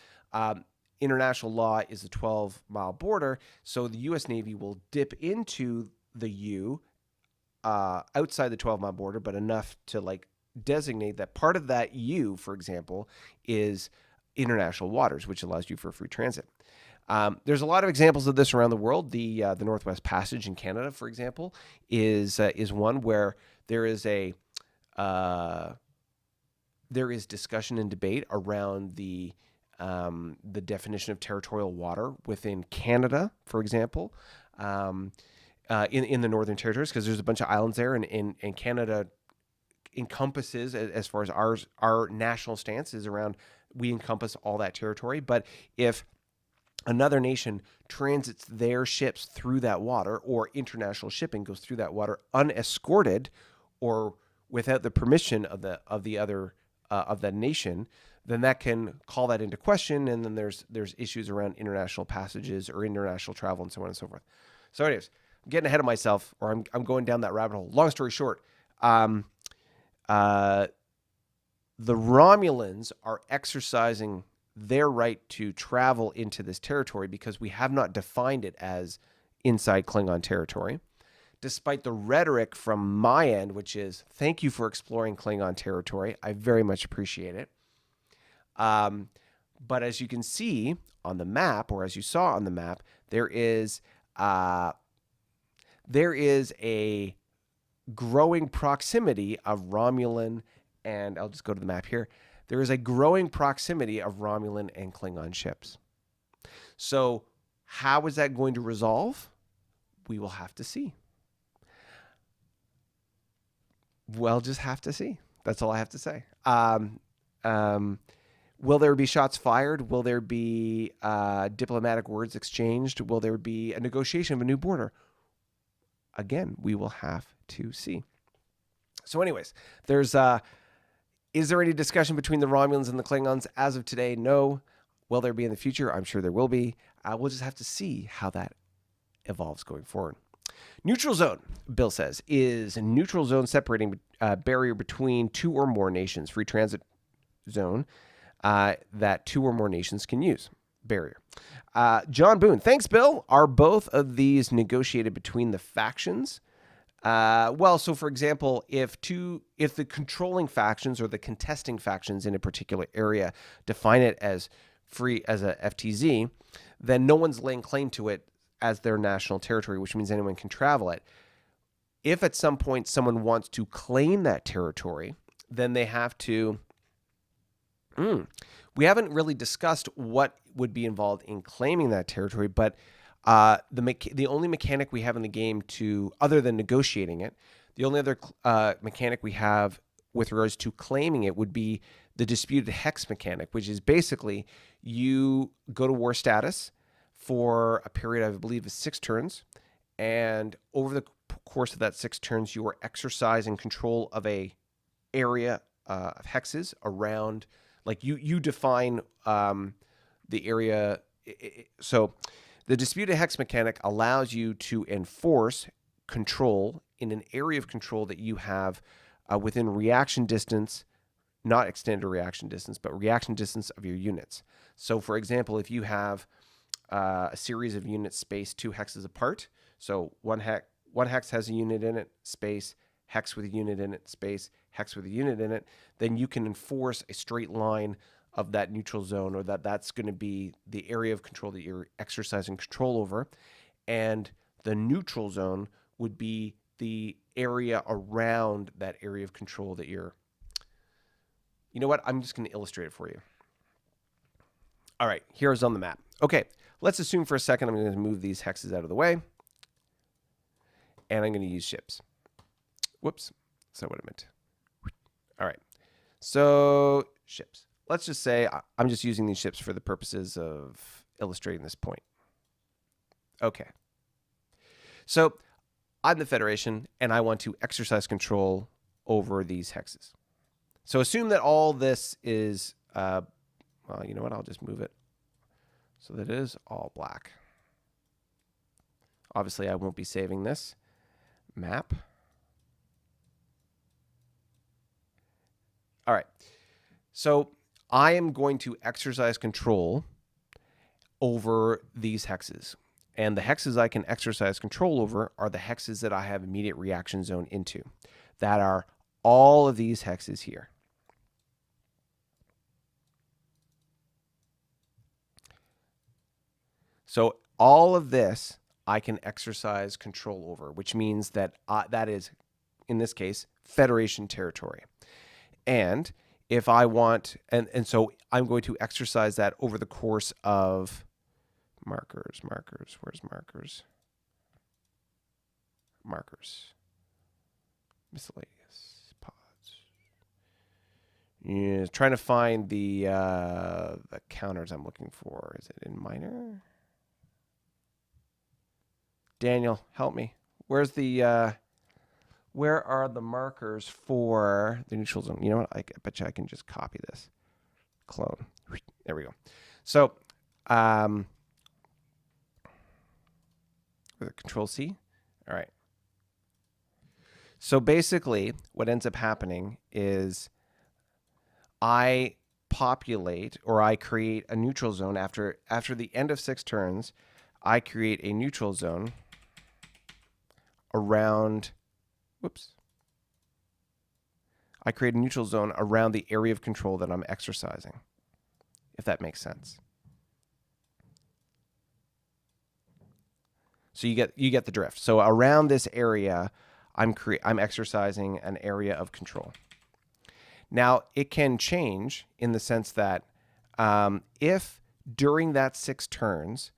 international law is a 12-mile border, so the U.S. Navy will dip into the U outside the 12-mile border, but enough to like designate that part of that U, for example, is international waters, which allows you for free transit. There's a lot of examples of this around the world. The Northwest Passage in Canada, for example, is one where there is discussion and debate around the definition of territorial water within Canada, for example, in the Northern Territories, because there's a bunch of islands there, and Canada encompasses, as far as our national stance is around, we encompass all that territory. But if another nation transits their ships through that water, or international shipping goes through that water unescorted or without the permission of the other of that nation, then that can call that into question, and then there's issues around international passages or international travel and so on and so forth. So anyways, I'm getting ahead of myself, or I'm going down that rabbit hole. Long story short, the Romulans are exercising their right to travel into this territory because we have not defined it as inside Klingon territory, despite the rhetoric from my end, which is, thank you for exploring Klingon territory. I very much appreciate it. But as you can see on the map, or as you saw on the map, there is a growing proximity of Romulan, and I'll just go to the map here. There is a growing proximity of Romulan and Klingon ships. So how is that going to resolve? We will have to see. We'll just have to see. That's all I have to say. Will there be shots fired? Will there be diplomatic words exchanged? Will there be a negotiation of a new border? Again, we will have to see. So anyways, is there any discussion between the Romulans and the Klingons? As of today, no. Will there be in the future? I'm sure there will be. We'll just have to see how that evolves going forward. Neutral zone, Bill says, is a neutral zone separating barrier between two or more nations. Free transit zone that two or more nations can use. Barrier. John Boone, thanks, Bill. Are both of these negotiated between the factions? Well, so for example, if the controlling factions or the contesting factions in a particular area define it as free as a FTZ, then no one's laying claim to it as their national territory, which means anyone can travel it. If at some point someone wants to claim that territory, then they have to. We haven't really discussed what would be involved in claiming that territory, but the only mechanic we have in the game other than negotiating it, the only other mechanic we have with regards to claiming it would be the disputed hex mechanic, which is basically you go to war status for a period, I believe, of 6 turns, and over the course of that 6 turns, you are exercising control of a area of hexes around. Like you define the area. So the disputed hex mechanic allows you to enforce control in an area of control that you have within reaction distance, not extended reaction distance, but reaction distance of your units. So for example, if you have a series of units spaced 2 hexes apart, so one hex has a unit in it, space, hex with a unit in it, space, hex with a unit in it, then you can enforce a straight line of that neutral zone, or that's going to be the area of control that you're exercising control over. And the neutral zone would be the area around that area of control that you're. You know what? I'm just going to illustrate it for you. All right, here's on the map. Okay, let's assume for a second I'm going to move these hexes out of the way, and I'm going to use ships. Whoops, that's not what I meant. All right, so ships. Let's just say I'm just using these ships for the purposes of illustrating this point. Okay. So I'm the Federation, and I want to exercise control over these hexes. So assume that all this is, well, you know what? I'll just move it so that it is all black. Obviously, I won't be saving this map. All right. So I am going to exercise control over these hexes. And the hexes I can exercise control over are the hexes that I have immediate reaction zone into. That are all of these hexes here. So all of this I can exercise control over, which means that that is, in this case, Federation territory. And if I want, and so I'm going to exercise that over the course of markers, where's markers? Markers. Miscellaneous pods. Yeah, trying to find the counters I'm looking for. Is it in minor? Daniel, help me. Where's the where are the markers for the neutral zone? You know what? I bet you I can just copy this. Clone. There we go. So, Control C. All right. So basically, what ends up happening is I populate, or I create a neutral zone after the end of 6 turns. I create a neutral zone around. Whoops. I create a neutral zone around the area of control that I'm exercising, if that makes sense. So you get the drift. So around this area, I'm exercising an area of control. Now, it can change in the sense that if during that 6 turns,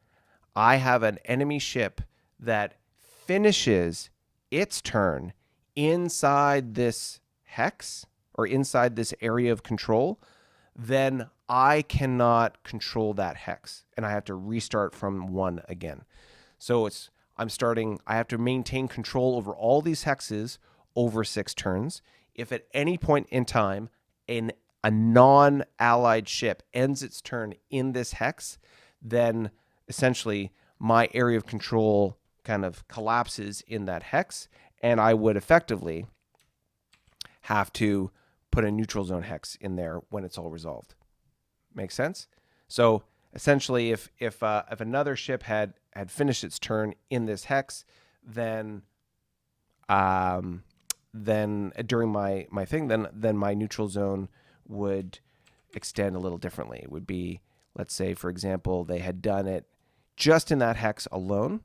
I have an enemy ship that finishes its turn inside this hex or inside this area of control, then I cannot control that hex and I have to restart from 1 again. So I have to maintain control over all these hexes over 6 turns. If at any point in time a non-allied ship ends its turn in this hex, then essentially my area of control kind of collapses in that hex, and I would effectively have to put a neutral zone hex in there when it's all resolved. Make sense? So essentially, if another ship had finished its turn in this hex, then during my thing, then my neutral zone would extend a little differently. It would be, let's say, for example, they had done it just in that hex alone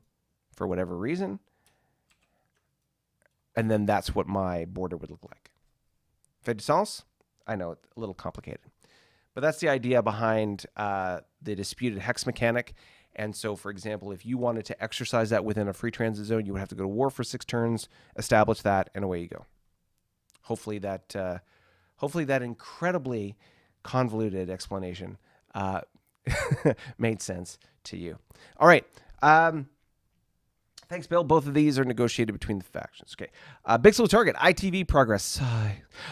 for whatever reason, and then that's what my border would look like. Fait du sens? I know, it's a little complicated. But that's the idea behind the disputed hex mechanic. And so, for example, if you wanted to exercise that within a free transit zone, you would have to go to war for 6 turns, establish that, and away you go. Hopefully that incredibly convoluted explanation made sense to you. All right. Thanks, Bill. Both of these are negotiated between the factions. Okay. Big Slow Target, ITV progress.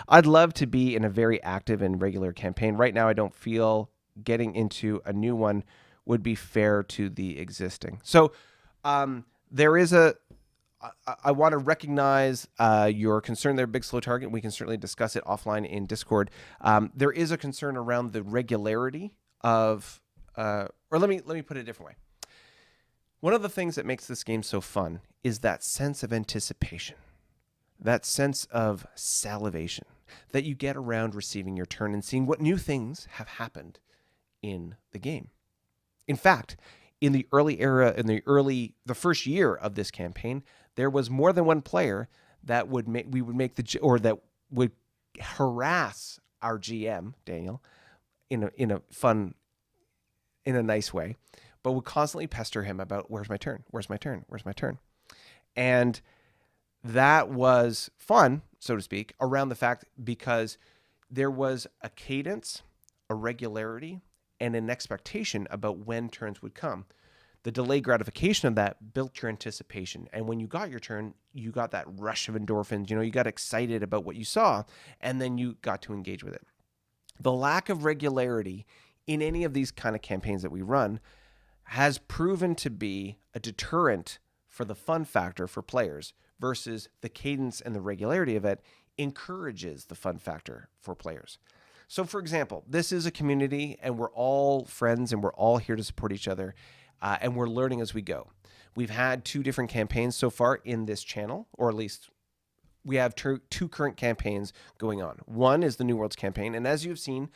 I'd love to be in a very active and regular campaign. Right now, I don't feel getting into a new one would be fair to the existing. So there is I want to recognize your concern there, Big Slow Target. We can certainly discuss it offline in Discord. There is a concern around the regularity of, or let me put it a different way. One of the things that makes this game so fun is that sense of anticipation, that sense of salivation that you get around receiving your turn and seeing what new things have happened in the game. In fact, in the early era, the first year of this campaign, there was more than one player that would that would harass our GM, Daniel, in a nice way, but would constantly pester him about where's my turn, where's my turn, where's my turn. And that was fun, so to speak, around the fact because there was a cadence, a regularity, and an expectation about when turns would come. The delayed gratification of that built your anticipation. And when you got your turn, you got that rush of endorphins. You got excited about what you saw, and then you got to engage with it. The lack of regularity in any of these kind of campaigns that we run has proven to be a deterrent for the fun factor for players, versus the cadence and the regularity of it encourages the fun factor for players. So, for example, this is a community, and we're all friends, and we're all here to support each other, and we're learning as we go. We've had 2 different campaigns so far in this channel, or at least we have 2 current campaigns going on. One is the New Worlds campaign, and as you've seen,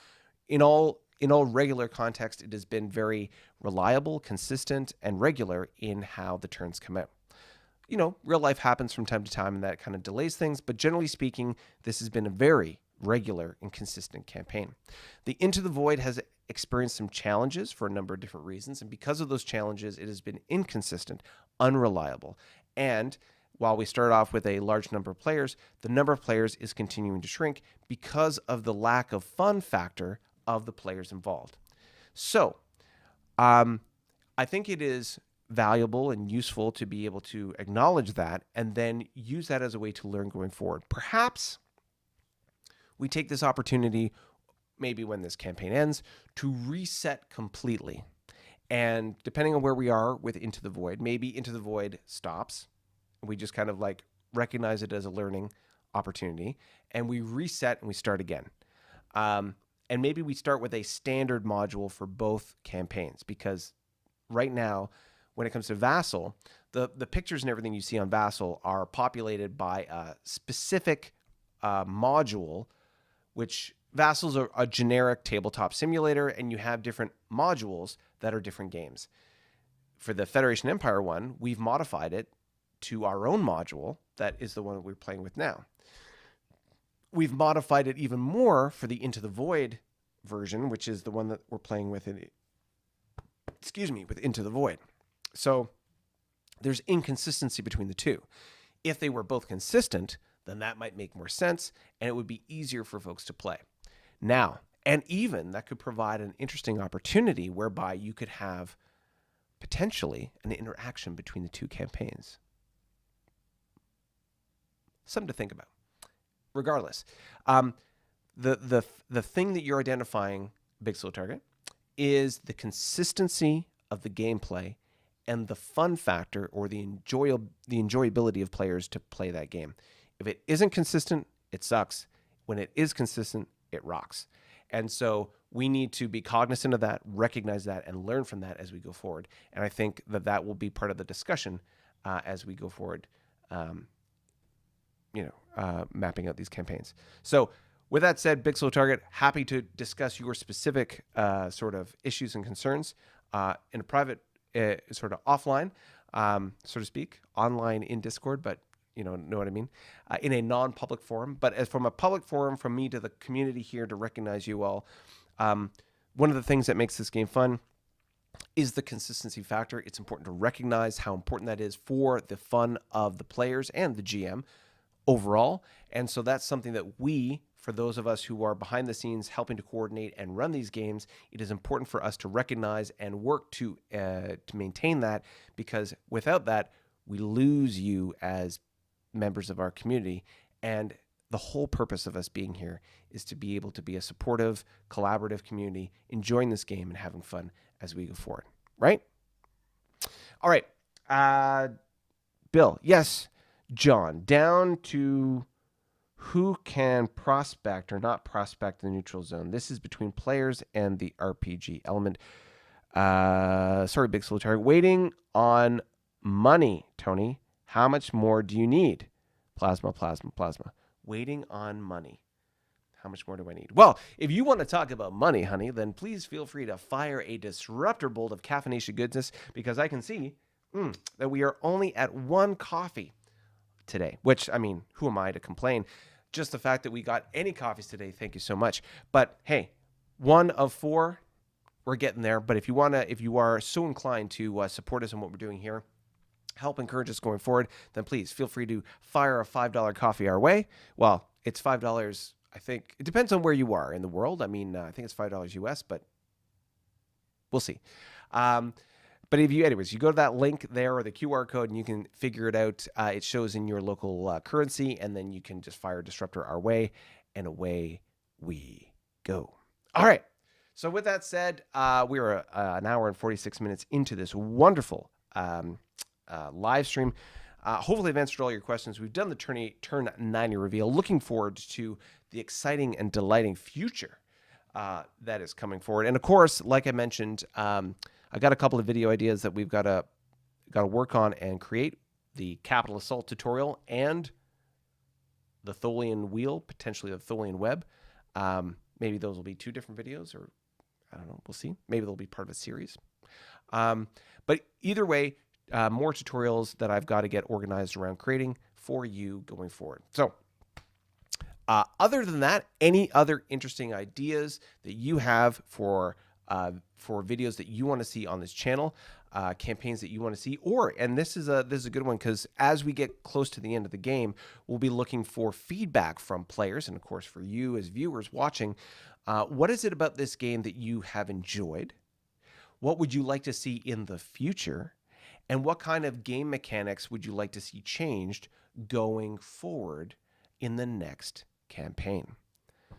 in all regular context, it has been very reliable, consistent, and regular in how the turns come out. Real life happens from time to time, and that kind of delays things, but generally speaking, this has been a very regular and consistent campaign. The Into the Void has experienced some challenges for a number of different reasons, and because of those challenges, it has been inconsistent, unreliable, and while we start off with a large number of players, the number of players is continuing to shrink because of the lack of fun factor of the players involved. So, I think it is valuable and useful to be able to acknowledge that and then use that as a way to learn going forward. Perhaps we take this opportunity, maybe when this campaign ends, to reset completely. And depending on where we are with Into the Void, maybe Into the Void stops. We just kind of like recognize it as a learning opportunity, and we reset and we start again. And maybe we start with a standard module for both campaigns, because right now, when it comes to Vassal, the pictures and everything you see on Vassal are populated by a specific module, which Vassal's a generic tabletop simulator, and you have different modules that are different games. For the Federation Empire one, we've modified it to our own module that is the one that we're playing with now. We've modified it even more for the Into the Void version, which is the one that we're playing with with Into the Void. So there's inconsistency between the two. If they were both consistent, then that might make more sense, and it would be easier for folks to play. Now, and even that could provide an interesting opportunity whereby you could have potentially an interaction between the 2 campaigns. Something to think about. Regardless, the thing that you're identifying, Big Slow Target, is the consistency of the gameplay and the fun factor, or the enjoyability of players to play that game. If it isn't consistent, it sucks. When it is consistent, it rocks. And so we need to be cognizant of that, recognize that, and learn from that as we go forward. And I think that will be part of the discussion as we go forward, mapping out these campaigns. So with that said, Big Slow Target, happy to discuss your specific sort of issues and concerns in a private, sort of offline, so to speak, online in Discord, but know what I mean, in a non-public forum. But as from a public forum, from me to the community here, to recognize you all, one of the things that makes this game fun is the consistency factor. It's important to recognize how important that is for the fun of the players and the GM overall. And so that's something that we, for those of us who are behind the scenes helping to coordinate and run these games, it is important for us to recognize and work to maintain that, because without that, we lose you as members of our community. And the whole purpose of us being here is to be able to be a supportive, collaborative community, enjoying this game and having fun as we go forward, right? All right. Bill, yes. John, down to who can prospect or not prospect the neutral zone. This is between players and the RPG element. Sorry, Big Slow Target. Waiting on money, Tony. How much more do you need? Plasma. Waiting on money. How much more do I need? Well, if you want to talk about money, honey, then please feel free to fire a disruptor bolt of caffeination goodness, because I can see that we are only at 1 coffee today, which, I mean, who am I to complain? Just the fact that we got any coffees today, thank you so much. But hey, 1 of 4, we're getting there. But if you are so inclined to support us in what we're doing here, help encourage us going forward, then please feel free to fire a $5 coffee our way. Well, it's $5, I think. It depends on where you are in the world. I mean, I think it's $5 US, but We'll see. But anyways, you go to that link there or the QR code and you can figure it out. It shows in your local currency, and then you can just fire a disruptor our way, and away we go. All right. So with that said, we are an hour and 46 minutes into this wonderful live stream. Hopefully I've answered all your questions. We've done the Turn 90 reveal. Looking forward to the exciting and delighting future that is coming forward. And of course, like I mentioned, I got a couple of video ideas that we've got to work on and create. The Capital Assault tutorial and the Tholian wheel, potentially the Tholian web. Maybe those will be 2 different videos, or I don't know. We'll see. Maybe they'll be part of a series. But either way, more tutorials that I've got to get organized around creating for you going forward. So other than that, any other interesting ideas that you have for videos that you want to see on this channel, campaigns that you want to see, and this is a good one, because as we get close to the end of the game, we'll be looking for feedback from players, and of course for you as viewers watching. What is it about this game that you have enjoyed? What would you like to see in the future? And what kind of game mechanics would you like to see changed going forward in the next campaign?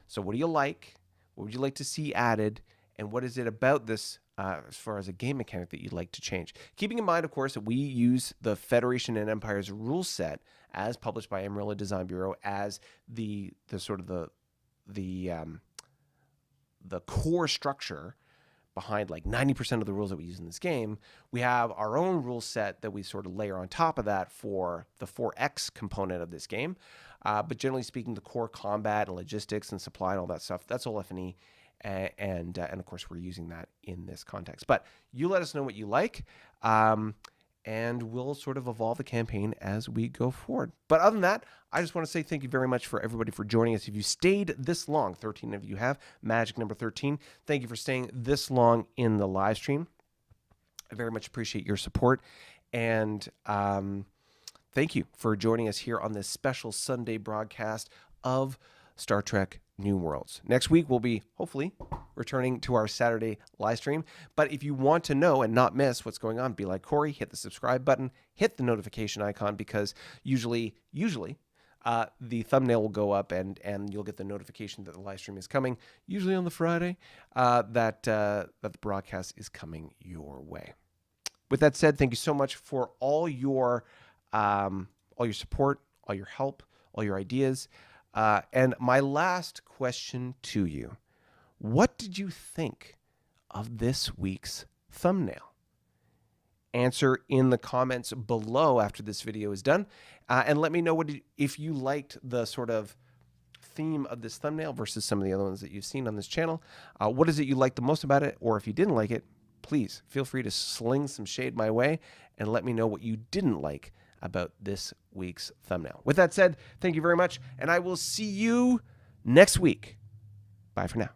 So what do you like? What would you like to see added? And what is it about this as far as a game mechanic that you'd like to change? Keeping in mind, of course, that we use the Federation and Empire's rule set as published by Amarillo Design Bureau as the sort of the core structure behind like 90% of the rules that we use in this game. We have our own rule set that we sort of layer on top of that for the 4X component of this game. But generally speaking, the core combat and logistics and supply and all that stuff, that's all F&E. And of course, we're using that in this context. But you let us know what you like, and we'll sort of evolve the campaign as we go forward. But other than that, I just want to say thank you very much for everybody for joining us. If you stayed this long, 13 of you have, magic number 13, thank you for staying this long in the live stream. I very much appreciate your support. And thank you for joining us here on this special Sunday broadcast of Star Trek New Worlds. Next week, we'll be hopefully returning to our Saturday live stream. But if you want to know and not miss what's going on, be like Corey, hit the subscribe button, hit the notification icon, because usually the thumbnail will go up and you'll get the notification that the live stream is coming, usually on the Friday, that the broadcast is coming your way. With that said, thank you so much for all your support, all your help, all your ideas. And my last question to you, what did you think of this week's thumbnail? Answer in the comments below after this video is done, and let me know if you liked the sort of theme of this thumbnail versus some of the other ones that you've seen on this channel. What is it you liked the most about it? Or if you didn't like it, please feel free to sling some shade my way and let me know what you didn't like about this week's thumbnail. With that said, thank you very much, and I will see you next week. Bye for now.